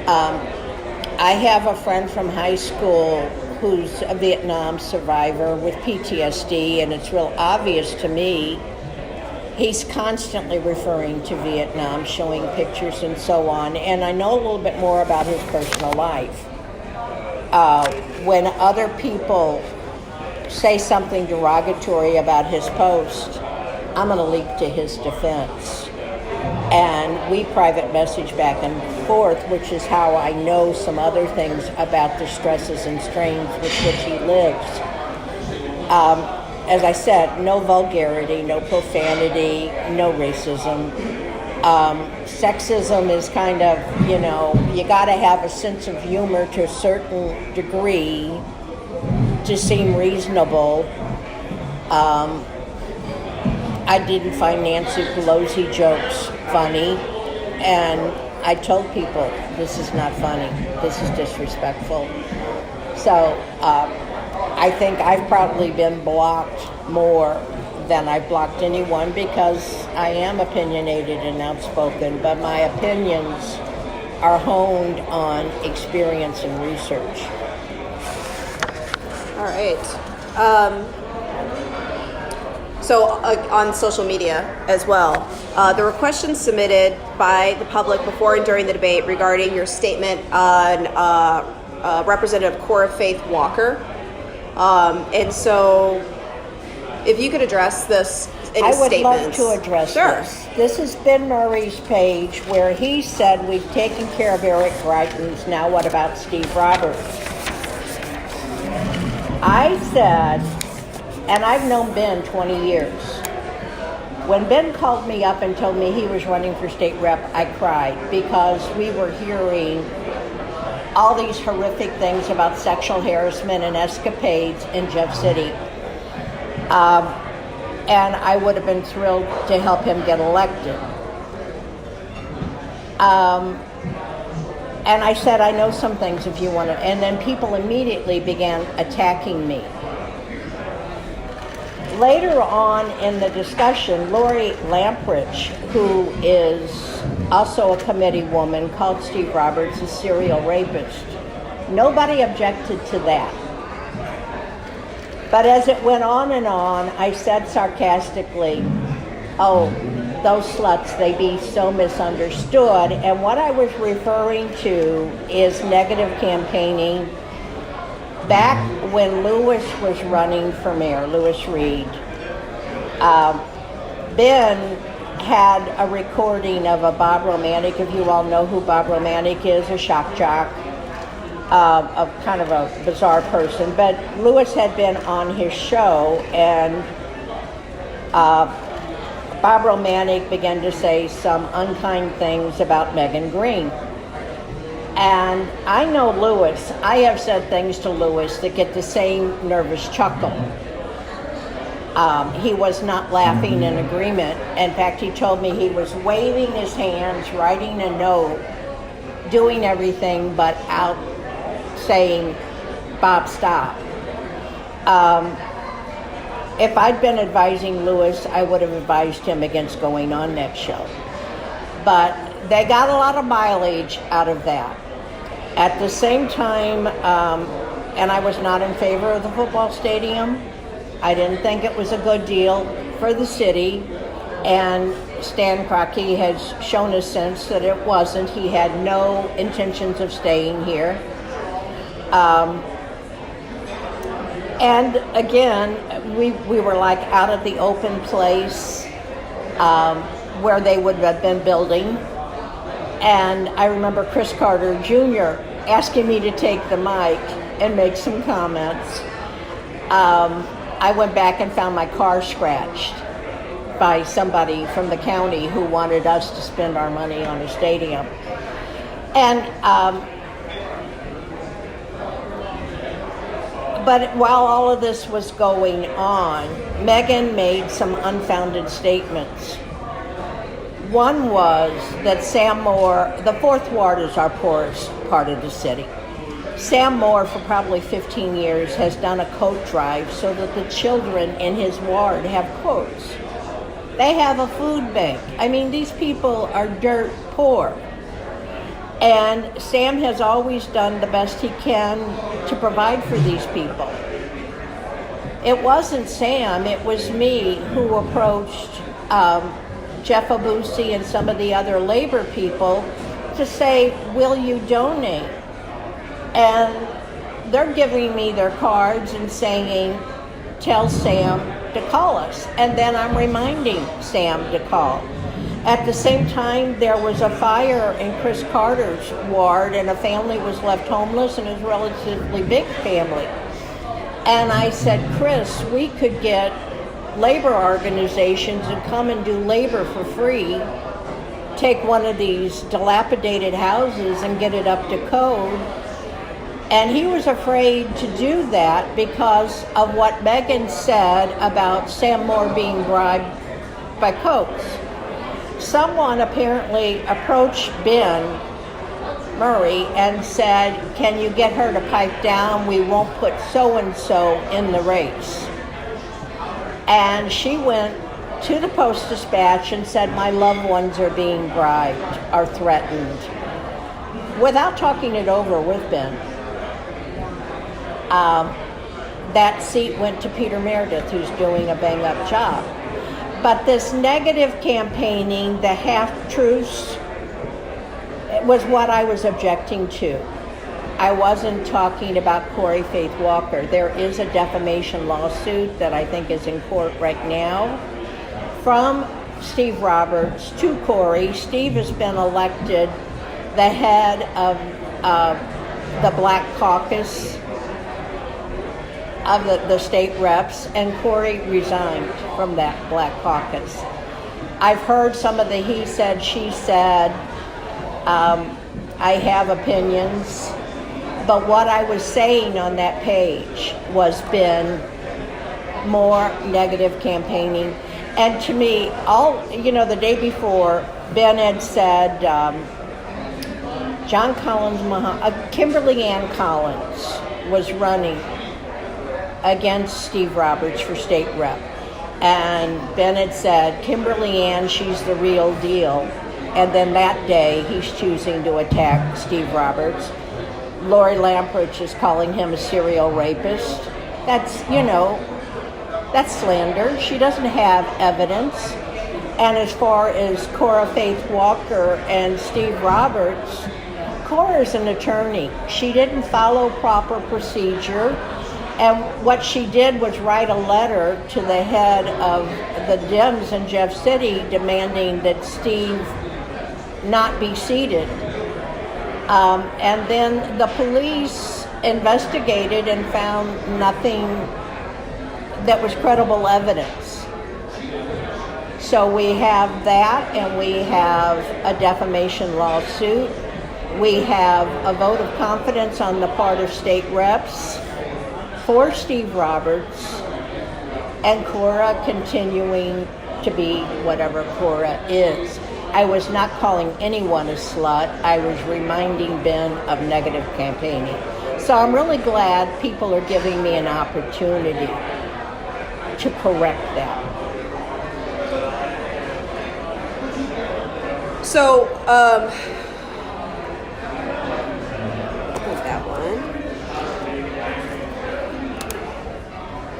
I have a friend from high school who's a Vietnam survivor with PTSD, and it's real obvious to me. He's constantly referring to Vietnam, showing pictures and so on, and I know a little bit more about his personal life. When other people say something derogatory about his post, I'm going to leap to his defense. And we private message back and forth, which is how I know some other things about the stresses and strains with which he lives. As I said, no vulgarity, no profanity, no racism. Sexism is kind of, you got to have a sense of humor to a certain degree to seem reasonable. I didn't find Nancy Pelosi jokes funny, and I told people, this is not funny, this is disrespectful. So I think I've probably been blocked more than I've blocked anyone, because I am opinionated and outspoken, but my opinions are honed on experience and research. All right. So on social media as well, there were questions submitted by the public before and during the debate regarding your statement on Representative Cora Faith Walker. And so if you could address this in I would statements. love to address this. This is Ben Murray's page where he said, we've taken care of Eric Greitens, now what about Steve Roberts? I said, and I've known Ben 20 years. When Ben called me up and told me he was running for state rep, I cried, because we were hearing all these horrific things about sexual harassment and escapades in Jeff City. And I would have been thrilled to help him get elected. And I said, I know some things if you want to. And then people immediately began attacking me. Later on in the discussion, Lori Lamprich, who is also a committee woman, called Steve Roberts a serial rapist. Nobody objected to that. But as it went on and on, I said sarcastically, oh, those sluts, they be so misunderstood. And what I was referring to is negative campaigning. Back when Lewis was running for mayor, Lewis Reed, Ben had a recording of a Bob Romantic, if you all know who Bob Romantic is, a shock jock, of kind of a bizarre person. But Lewis had been on his show, and Bob Romantic began to say some unkind things about Megan Green. And I know Lewis. I have said things to Lewis that get the same nervous chuckle. He was not laughing in agreement. In fact, he told me he was waving his hands, writing a note, doing everything but out saying, Bob, stop. If I'd been advising Lewis, I would have advised him against going on next show. But they got a lot of mileage out of that. At the same time, and I was not in favor of the football stadium. I didn't think it was a good deal for the city. And Stan Kroenke has shown us since that it wasn't. He had no intentions of staying here. And again, we were like out of the open place where they would have been building. And I remember Chris Carter Jr. asking me to take the mic and make some comments. I went back and found my car scratched by somebody from the county who wanted us to spend our money on a stadium. And but while all of this was going on, Megan made some unfounded statements. One was that Sam Moore, the 4th Ward is our poorest part of the city. Sam Moore, for probably 15 years, has done a coat drive so that the children in his ward have coats. They have a food bank. I mean, these people are dirt poor. And Sam has always done the best he can to provide for these people. It wasn't Sam, it was me who approached Jeff Abusi and some of the other labor people to say, will you donate? And they're giving me their cards and saying, tell Sam to call us. And then I'm reminding Sam to call. At the same time, there was a fire in Chris Carter's ward, and a family was left homeless, and it was a relatively big family. And I said, Chris, we could get labor organizations and come and do labor for free, take one of these dilapidated houses and get it up to code. And he was afraid to do that because of what Megan said about Sam Moore being bribed by Coates. Someone apparently approached Ben Murray and said, can you get her to pipe down? We won't put so-and-so in the race. And she went to the Post-Dispatch and said, my loved ones are being bribed, are threatened, without talking it over with Ben. That seat went to Peter Meredith, who's doing a bang-up job. But this negative campaigning, the half-truths, was what I was objecting to. I wasn't talking about Corey Faith Walker. There is a defamation lawsuit that I think is in court right now from Steve Roberts to Corey. Steve has been elected the head of the Black Caucus of the state reps, and Corey resigned from that Black Caucus. I've heard some of the he said, she said. I have opinions, but what I was saying on that page was been more negative campaigning. And to me, the day before, Ben had said Kimberly Ann Collins was running against Steve Roberts for state rep. And Bennett said, Kimberly Ann, she's the real deal. And then that day, he's choosing to attack Steve Roberts. Lori Lamprich is calling him a serial rapist. That's slander. She doesn't have evidence. And as far as Cora Faith Walker and Steve Roberts, Cora's an attorney. She didn't follow proper procedure. And what she did was write a letter to the head of the Dems in Jeff City demanding that Steve not be seated. And then the police investigated and found nothing that was credible evidence. So we have that, and we have a defamation lawsuit. We have a vote of confidence on the part of state reps for Steve Roberts, and Cora continuing to be whatever Cora is. I was not calling anyone a slut. I was reminding Ben of negative campaigning. So I'm really glad people are giving me an opportunity to correct that. So, that one.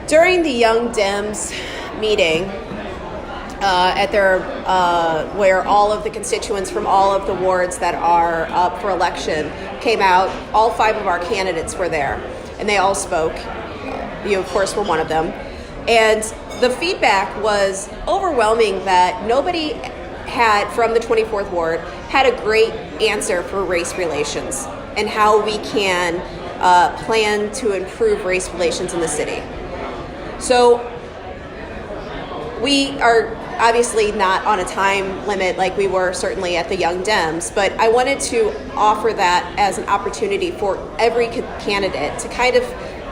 During the Young Dems meeting, at their where all of the constituents from all of the wards that are up for election came out, all 5 of our candidates were there, and they all spoke. You, of course, were one of them. And the feedback was overwhelming that nobody had, from the 24th Ward, had a great answer for race relations and how we can plan to improve race relations in the city. So we are obviously not on a time limit like we were certainly at the Young Dems, but I wanted to offer that as an opportunity for every candidate to kind of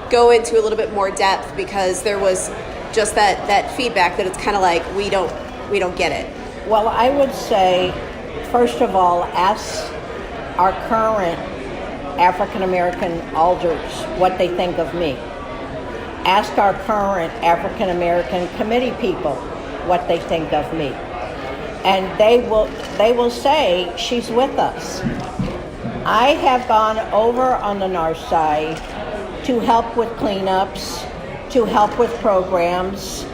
go into a little bit more depth, because there was just that feedback that it's kind of like we don't get it. Well, I would say, first of all, ask our current African American alders what they think of me. Ask our current African American committee people what they think of me. And they will say she's with us. I have gone over on the north side to help with cleanups, to help with programs.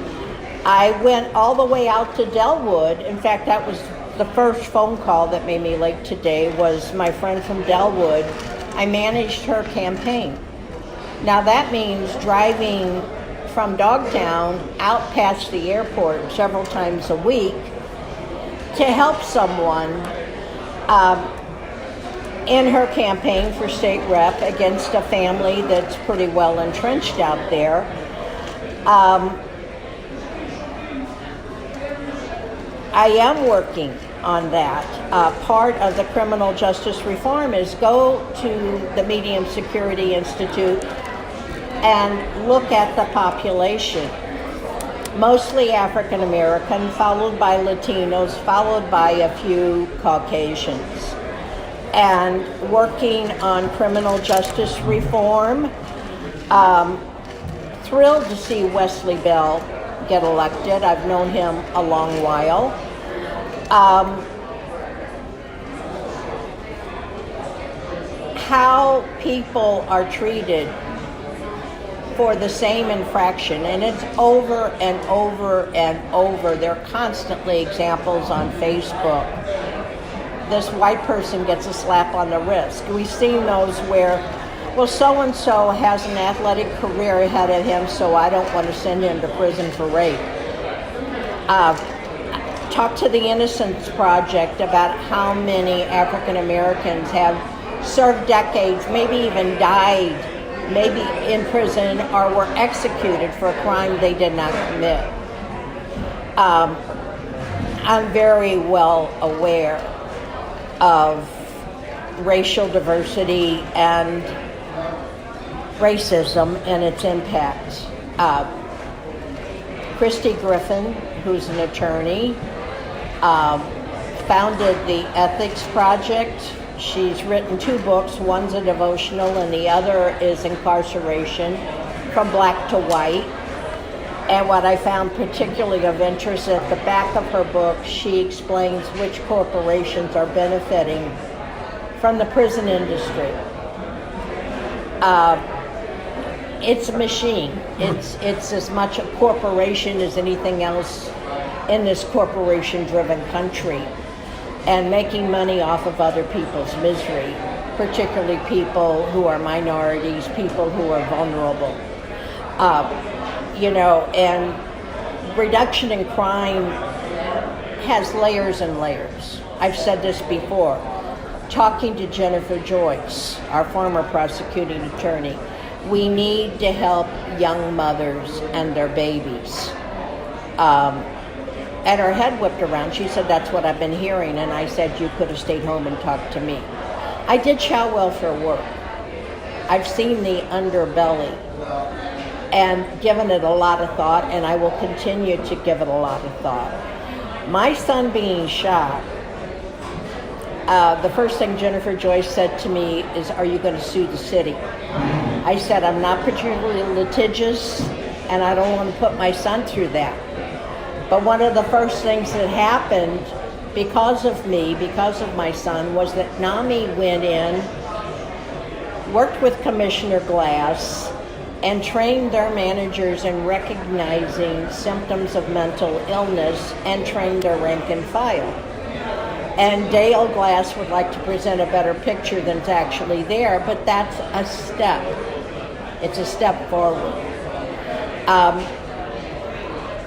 I went all the way out to Delwood. In fact, that was the first phone call that made me late today, was my friend from Delwood. I managed her campaign. Now that means driving from Dogtown out past the airport several times a week to help someone in her campaign for state rep against a family that's pretty well entrenched out there. I am working on that. Part of the criminal justice reform is go to the Medium Security Institute and look at the population. Mostly African American, followed by Latinos, followed by a few Caucasians. And working on criminal justice reform. Thrilled to see Wesley Bell get elected. I've known him a long while. How people are treated for the same infraction, and it's over and over and over. There are constantly examples on Facebook. This white person gets a slap on the wrist. We've seen those where, well, so-and-so has an athletic career ahead of him, so I don't want to send him to prison for rape. Talk to the Innocence Project about how many African Americans have served decades, maybe even died, maybe in prison, or were executed for a crime they did not commit. I'm very well aware of racial diversity and racism and its impact. Christy Griffin, who's an attorney, founded the Ethics Project She's written 2 books. One's a devotional and the other is Incarceration from Black to White. And what I found particularly of interest, at the back of her book, she explains which corporations are benefiting from the prison industry. It's a machine. It's as much a corporation as anything else in this corporation-driven country, and making money off of other people's misery, particularly people who are minorities, people who are vulnerable. And reduction in crime has layers and layers. I've said this before. Talking to Jennifer Joyce, our former prosecuting attorney, we need to help young mothers and their babies. And her head whipped around. She said, that's what I've been hearing. And I said, you could have stayed home and talked to me. I did child welfare work. I've seen the underbelly and given it a lot of thought, and I will continue to give it a lot of thought. My son being shot, the first thing Jennifer Joyce said to me is, are you going to sue the city? I said, I'm not particularly litigious, and I don't want to put my son through that. But one of the first things that happened because of me, because of my son, was that NAMI went in, worked with Commissioner Glass, and trained their managers in recognizing symptoms of mental illness and trained their rank and file. And Dale Glass would like to present a better picture than's actually there, but that's a step. It's a step forward.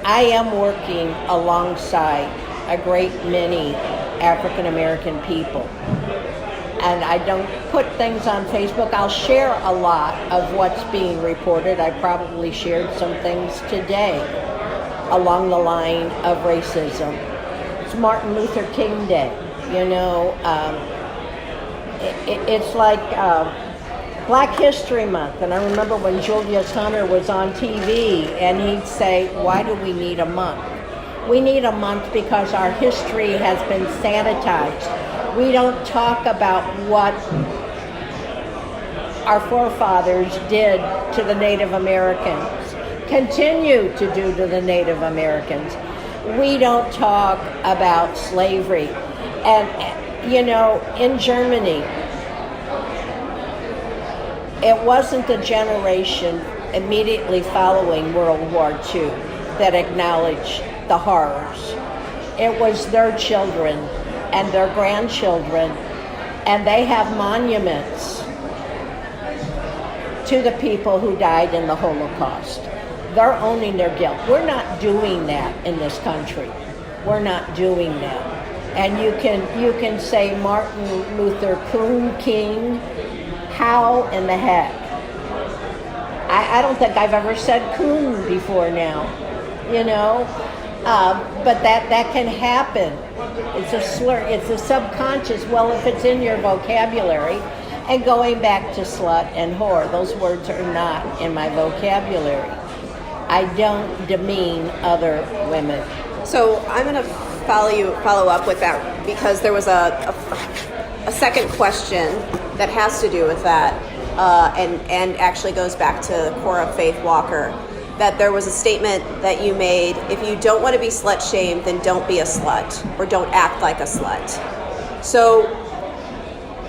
I am working alongside a great many African American people. And I don't put things on Facebook. I'll share a lot of what's being reported. I probably shared some things today along the line of racism. It's Martin Luther King Day. It's like Black History Month. And I remember when Julius Hunter was on TV and he'd say, why do we need a month? We need a month because our history has been sanitized. We don't talk about what our forefathers did to the Native Americans, continue to do to the Native Americans. We don't talk about slavery. And, in Germany, it wasn't the generation immediately following World War II that acknowledged the horrors. It was their children and their grandchildren, and they have monuments to the people who died in the Holocaust. They're owning their guilt. We're not doing that in this country. We're not doing that. And you can say Martin Luther King, how in the heck? I don't think I've ever said coon before now, but that can happen. It's a slur, it's a subconscious. Well, if it's in your vocabulary, and going back to slut and whore, those words are not in my vocabulary. I don't demean other women. So I'm going to follow up with that, because there was a second question that has to do with that, and actually goes back to Cora Faith Walker, that there was a statement that you made, if you don't want to be slut shamed, then don't be a slut, or don't act like a slut. So,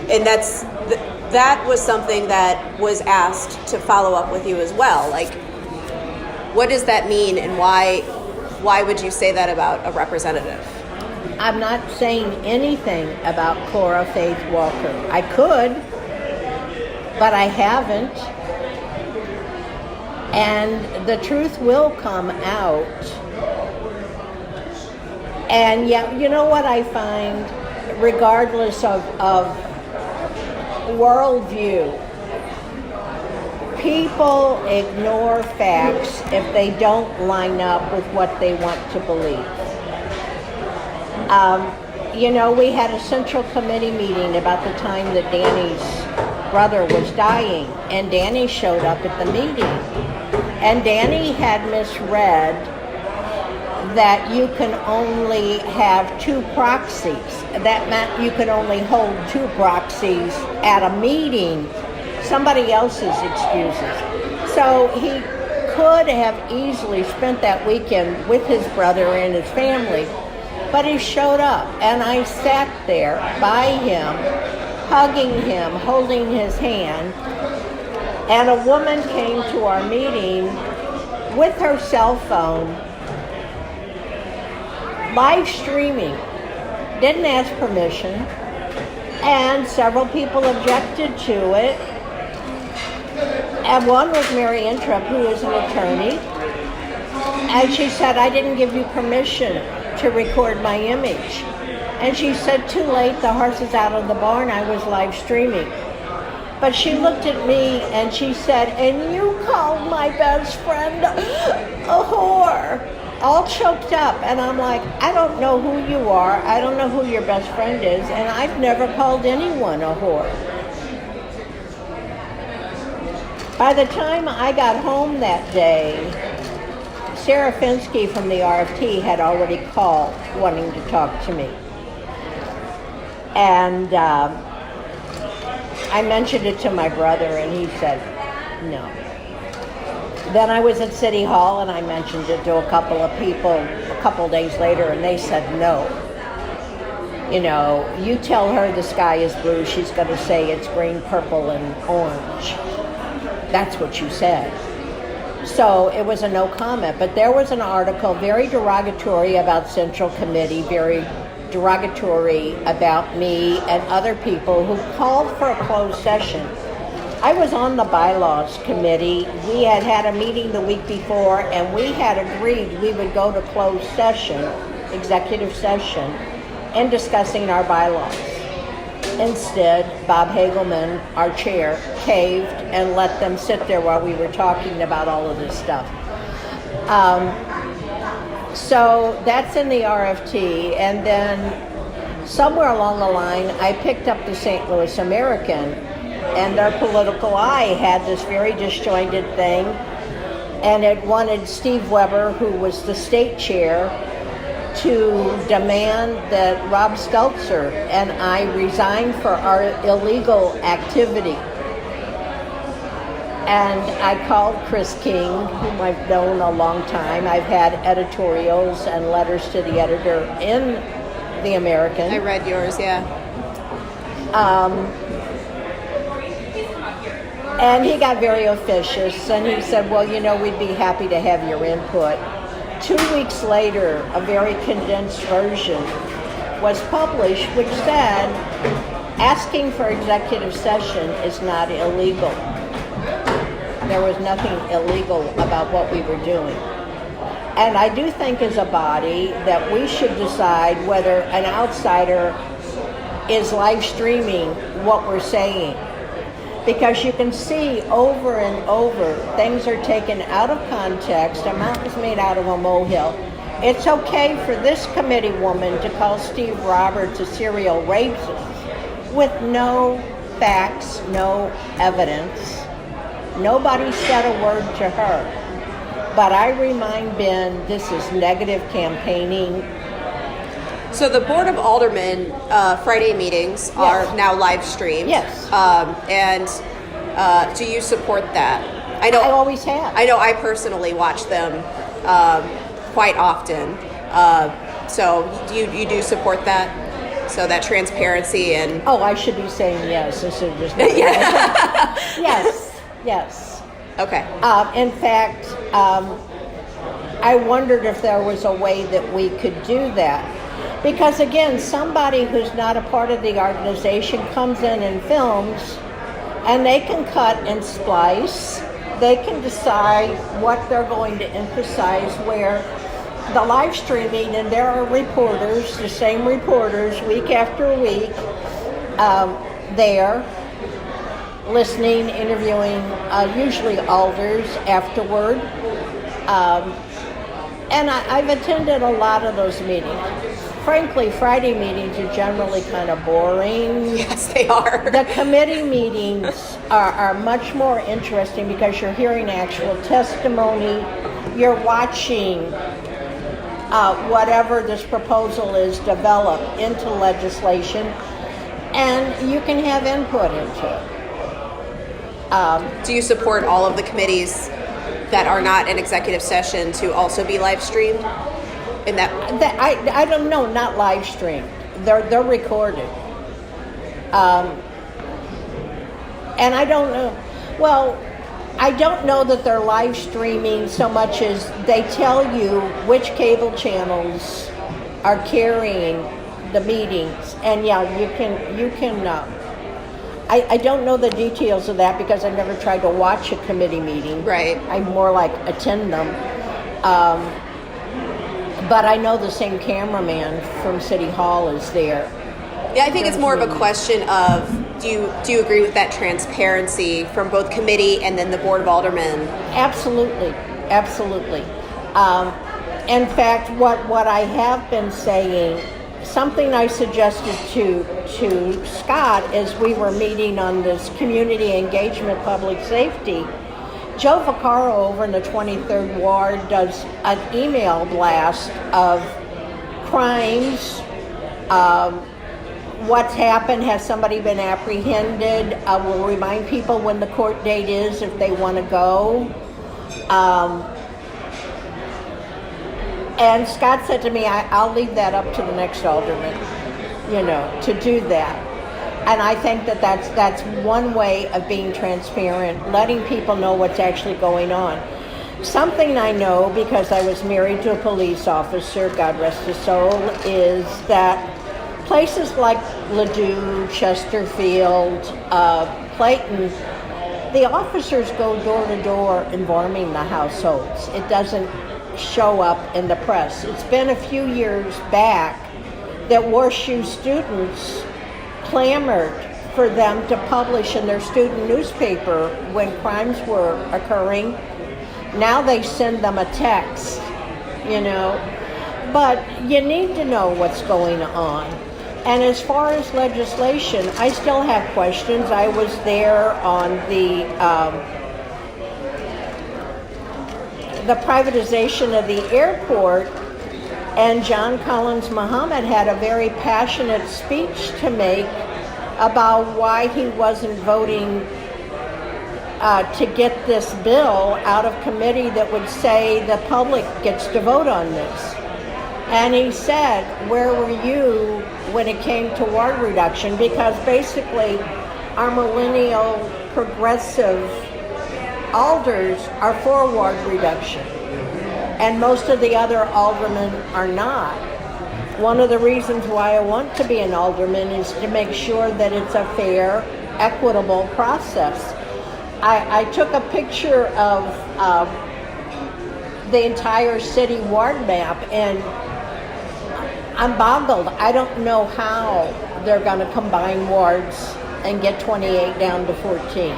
and that was something that was asked to follow up with you as well. Like, what does that mean, and why would you say that about a representative? I'm not saying anything about Cora Faith Walker. I could, but I haven't. And the truth will come out. And yeah, you know what I find, regardless of worldview, people ignore facts if they don't line up with what they want to believe. We had a Central Committee meeting about the time that Danny's brother was dying, and Danny showed up at the meeting. And Danny had misread that you can only have 2 proxies. That meant you could only hold 2 proxies at a meeting, somebody else's excuses. So he could have easily spent that weekend with his brother and his family, but he showed up, and I sat there by him, hugging him, holding his hand, and a woman came to our meeting with her cell phone, live streaming, didn't ask permission, and several people objected to it. And one was Mary Intrup, who is an attorney, and she said, I didn't give you permission to record my image. And she said, too late, the horse is out of the barn, I was live streaming. But she looked at me and she said, and you called my best friend a whore. All choked up, and I'm like, I don't know who you are, I don't know who your best friend is, and I've never called anyone a whore. By the time I got home that day, Sarah Finsky from the RFT had already called wanting to talk to me. And I mentioned it to my brother, and he said, no. Then I was at City Hall, and I mentioned it to a couple of people a couple days later, and they said no. You know, you tell her the sky is blue, she's going to say it's green, purple, and orange. That's what you said. So it was a no comment, but there was an article very derogatory about Central Committee, very derogatory about me and other people who called for a closed session. I was on the bylaws committee. We had had a meeting the week before, and we had agreed we would go to closed session, executive session, in discussing our bylaws. Instead, Bob Hagelman, our chair, caved and let them sit there while we were talking about all of this stuff. So that's in the RFT, and then somewhere along the line, I picked up the St. Louis American, and their political eye had this very disjointed thing, and it wanted Steve Weber, who was the state chair, to demand that Rob Stelzer and I resign for our illegal activity. And I called Chris King, whom I've known a long time. I've had editorials and letters to the editor in the American. I read yours, yeah. And he got very officious, and he said, well, you know, we'd be happy to have your input. 2 weeks later, a very condensed version was published, which said, asking for executive session is not illegal. There was nothing illegal about what we were doing. And I do think as a body that we should decide whether an outsider is live streaming what we're saying. Because you can see over and over, things are taken out of context, a mountain's made out of a molehill. It's okay for this committee woman to call Steve Roberts a serial rapist with no facts, no evidence. Nobody said a word to her. But I remind Ben, this is negative campaigning. So the Board of Aldermen Friday meetings are now live streamed. Yes. And do you support that? I always have. I know I personally watch them quite often. So you do support that? So that transparency and... Oh, I should be saying yes instead of just... Yes. Okay. In fact, I wondered if there was a way that we could do that. Because again, somebody who's not a part of the organization comes in and films, and they can cut and splice. They can decide what they're going to emphasize, where the live streaming, and there are reporters, the same reporters, week after week, there, listening, interviewing, usually alders afterward. And I've attended a lot of those meetings. Frankly, Friday meetings are generally kind of boring. Yes, they are. The committee meetings are much more interesting because you're hearing actual testimony. You're watching whatever this proposal is develop into legislation, and you can have input into it. Do you support all of the committees that are not in executive session to also be live streamed? In that, I don't know, not live streamed. They're recorded. And I don't know. Well, I don't know that they're live streaming so much as they tell you which cable channels are carrying the meetings. And yeah, you can. I don't know the details of that because I've never tried to watch a committee meeting. Right. I more like attend them. But I know the same cameraman from City Hall is there. Yeah, I think it's more of a question of do you agree with that transparency from both committee and then the Board of Aldermen? Absolutely. In fact, what I have been saying, something I suggested to Scott as we were meeting on this community engagement public safety, Joe Vaccaro over in the 23rd Ward does an email blast of crimes, what's happened, has somebody been apprehended, we'll remind people when the court date is if they want to go. And Scott said to me, I'll leave that up to the next alderman, to do that. And I think that's one way of being transparent, letting people know what's actually going on. Something I know, because I was married to a police officer, God rest his soul, is that places like Ladue, Chesterfield, Clayton, the officers go door to door informing the households. It doesn't show up in the press. It's been a few years back that Warshoe students clamored for them to publish in their student newspaper when crimes were occurring. Now they send them a text, but you need to know what's going on. And as far as legislation, I still have questions. I was there on the privatization of the airport, and John Collins Muhammad had a very passionate speech to make about why he wasn't voting to get this bill out of committee that would say the public gets to vote on this. And he said, where were you when it came to ward reduction? Because basically our millennial progressive alders are for ward reduction, and most of the other aldermen are not. One of the reasons why I want to be an alderman is to make sure that it's a fair, equitable process. I took a picture of the entire city ward map, and I'm boggled. I don't know how they're going to combine wards and get 28 down to 14.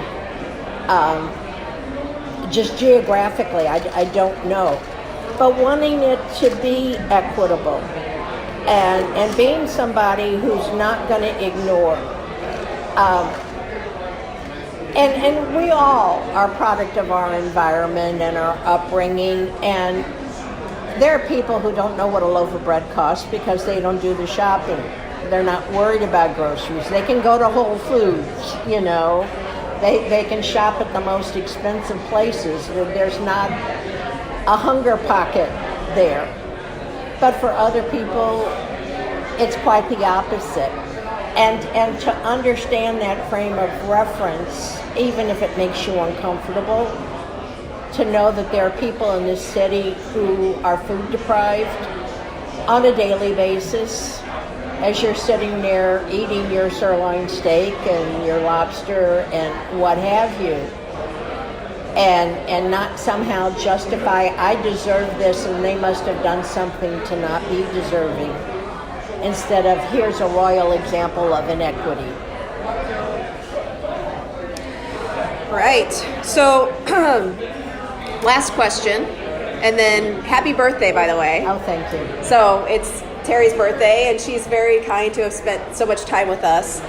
Just geographically, I don't know. But wanting it to be equitable and being somebody who's not going to ignore. And we all are a product of our environment and our upbringing, and there are people who don't know what a loaf of bread costs because they don't do the shopping. They're not worried about groceries. They can go to Whole Foods, They can shop at the most expensive places. There's not a hunger pocket there. But for other people, it's quite the opposite. And to understand that frame of reference, even if it makes you uncomfortable, to know that there are people in this city who are food deprived on a daily basis, as you're sitting there eating your sirloin steak and your lobster and what have you, and not somehow justify, I deserve this and they must have done something to not be deserving, instead of here's a royal example of inequity. Right. So, last question, and then happy birthday, by the way. Oh, thank you. So it's Teri's birthday, and she's very kind to have spent so much time with us.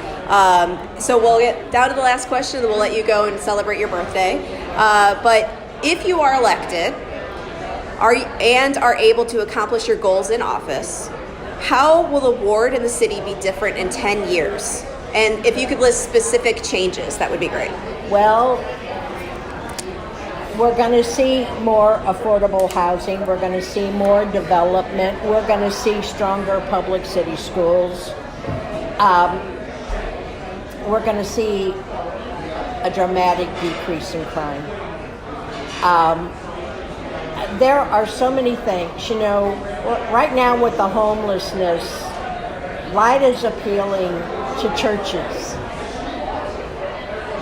So we'll get down to the last question, and we'll let you go and celebrate your birthday. But if you are elected, are able to accomplish your goals in office, how will the ward and the city be different in 10 years? And if you could list specific changes, that would be great. Well, we're going to see more affordable housing. We're going to see more development. We're going to see stronger public city schools. We're going to see a dramatic decrease in crime. There are so many things. You know, right now with the homelessness, light is appealing to churches.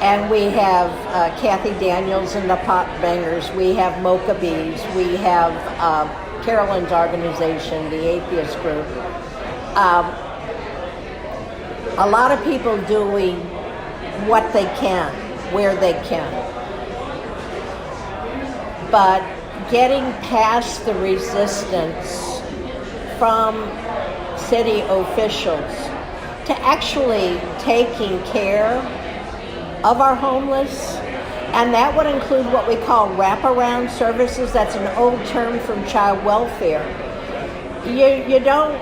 And we have Kathy Daniels and the Pot Bangers. We have Mocha Bees. We have Carolyn's organization, the Atheist Group. A lot of people doing what they can, where they can. But getting past the resistance from city officials to actually taking care of our homeless, and that would include what we call wraparound services. That's an old term from child welfare. You don't,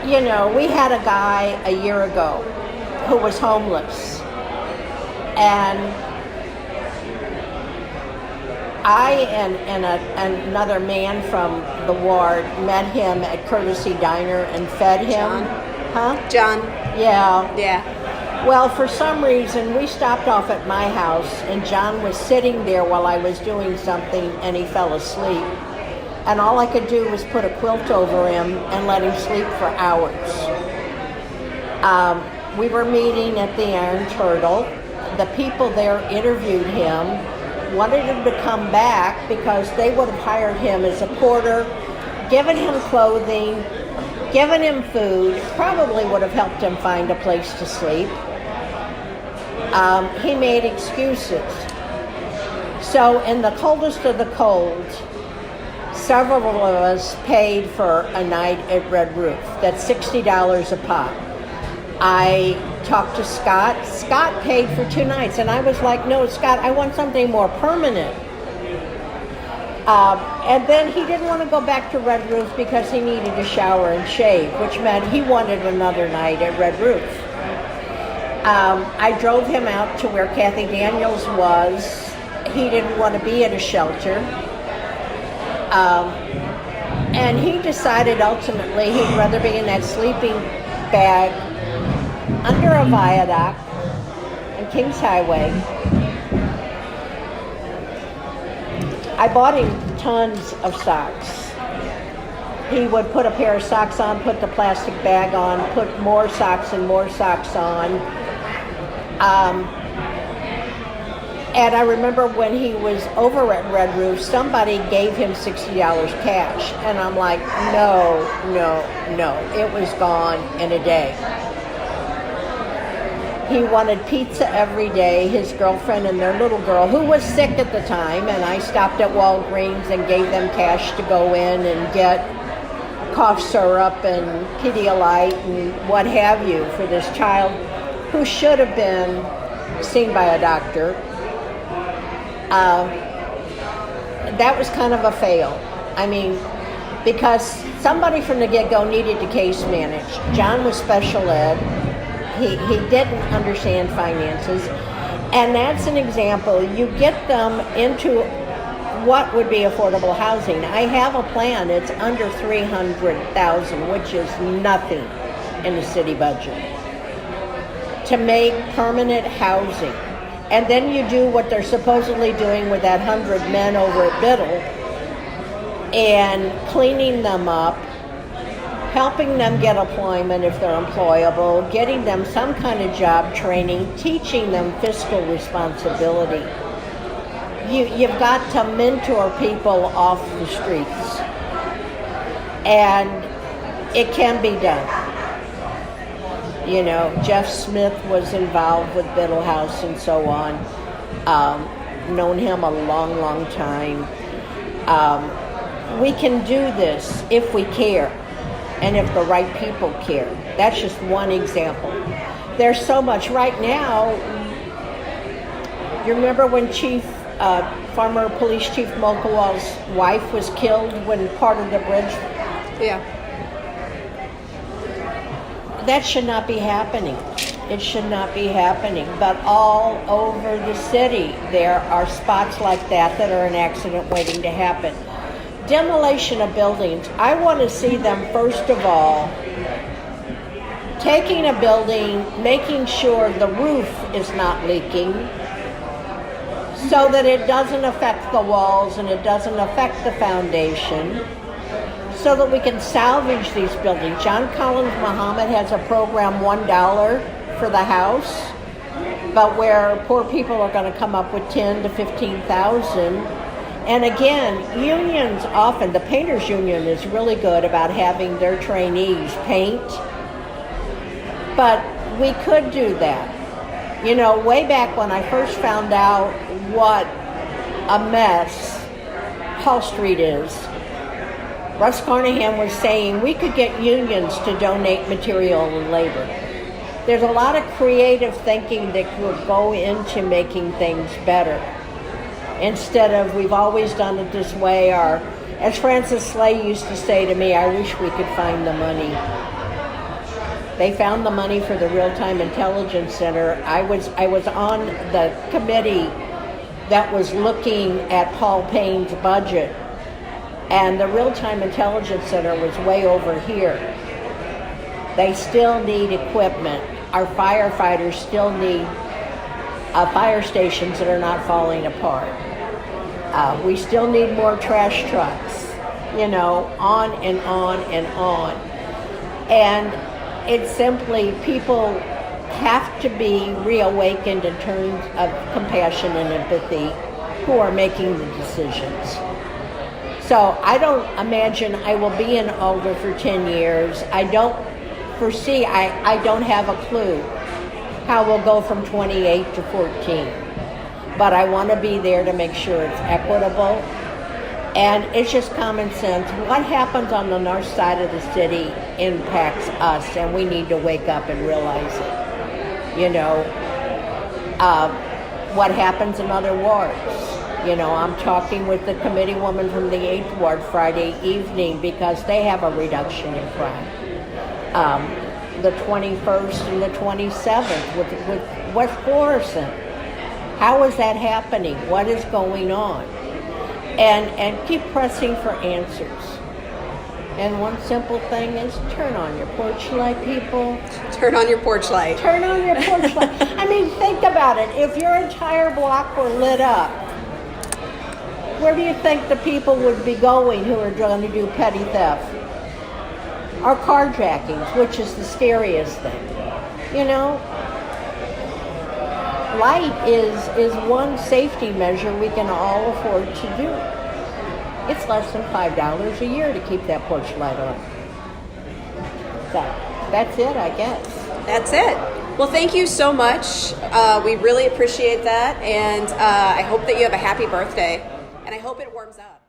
you know, we had a guy a year ago who was homeless, and I and another man from the ward met him at Courtesy Diner and fed him. John. Huh? John. Yeah. Yeah. Well, for some reason, we stopped off at my house, and John was sitting there while I was doing something, and he fell asleep. And all I could do was put a quilt over him and let him sleep for hours. We were meeting at the Iron Turtle. The people there interviewed him, wanted him to come back because they would have hired him as a porter, given him clothing, given him food, probably would have helped him find a place to sleep. He made excuses. So in the coldest of the cold, several of us paid for a night at Red Roof. That's $60 a pop. I talked to Scott. Scott paid for 2 nights, and I was like, no, Scott, I want something more permanent. And then he didn't want to go back to Red Roof because he needed a shower and shave, which meant he wanted another night at Red Roof. I drove him out to where Kathy Daniels was. He didn't want to be at a shelter. And he decided ultimately he'd rather be in that sleeping bag under a viaduct on Kings Highway. I bought him tons of socks. He would put a pair of socks on, put the plastic bag on, put more socks and more socks on. And I remember when he was over at Red Roof, somebody gave him $60 cash. And I'm like, no. It was gone in a day. He wanted pizza every day. His girlfriend and their little girl, who was sick at the time, and I stopped at Walgreens and gave them cash to go in and get cough syrup and Pedialyte and what have you for this child who should have been seen by a doctor. That was kind of a fail. I mean, because somebody from the get-go needed to case manage. John was special ed. He didn't understand finances. And that's an example. You get them into what would be affordable housing. I have a plan. It's under $300,000, which is nothing in the city budget, to make permanent housing. And then you do what they're supposedly doing with that 100 men over at Biddle and cleaning them up, helping them get employment if they're employable, getting them some kind of job training, teaching them fiscal responsibility. You've got to mentor people off the streets. And it can be done. You know, Jeff Smith was involved with Biddle House and so on. Known him a long time. We can do this if we care and if the right people care. That's just one example. There's so much right now. You remember when Chief former police chief Mokawal's wife was killed when part of the bridge. Yeah. That should not be happening. It should not be happening. But all over the city, there are spots like that that are an accident waiting to happen. Demolition of buildings. I want to see them, first of all, taking a building, making sure the roof is not leaking so that it doesn't affect the walls and it doesn't affect the foundation, so that we can salvage these buildings. John Collins Muhammad has a program, $1 for the house, but where poor people are going to come up with 10 to 15,000. And again, unions often, the painters union is really good about having their trainees paint, but we could do that. You know, way back when I first found out what a mess Hall Street is, Russ Carnahan was saying we could get unions to donate material and labor. There's a lot of creative thinking that could go into making things better. Instead of, we've always done it this way, or as Francis Slay used to say to me, I wish we could find the money. They found the money for the Real-Time Intelligence Center. I was on the committee that was looking at Paul Payne's budget, and the Real-Time Intelligence Center was way over here. They still need equipment. Our firefighters still need fire stations that are not falling apart. We still need more trash trucks, you know, on and on and on. And it's simply, people have to be reawakened in terms of compassion and empathy who are making the decisions. So I don't imagine I will be in Alder for 10 years. I don't foresee, I don't have a clue how we'll go from 28 to 14. But I want to be there to make sure it's equitable. And it's just common sense. What happens on the north side of the city impacts us, and we need to wake up and realize it. You know, what happens in other wards. You know, I'm talking with the committee woman from the 8th Ward Friday evening because they have a reduction in crime. The 21st and the 27th with West Florissant. How is that happening? What is going on? And keep pressing for answers. And one simple thing is turn on your porch light, people. Turn on your porch light. Turn on your porch light. I mean, think about it. If your entire block were lit up, where do you think the people would be going who are trying to do petty theft? Or carjackings, which is the scariest thing. You know? Light is one safety measure we can all afford to do. It's less than $5 a year to keep that porch light on. So, that's it, I guess. That's it. Well, thank you so much. We really appreciate that, and I hope that you have a happy birthday, and I hope it warms up.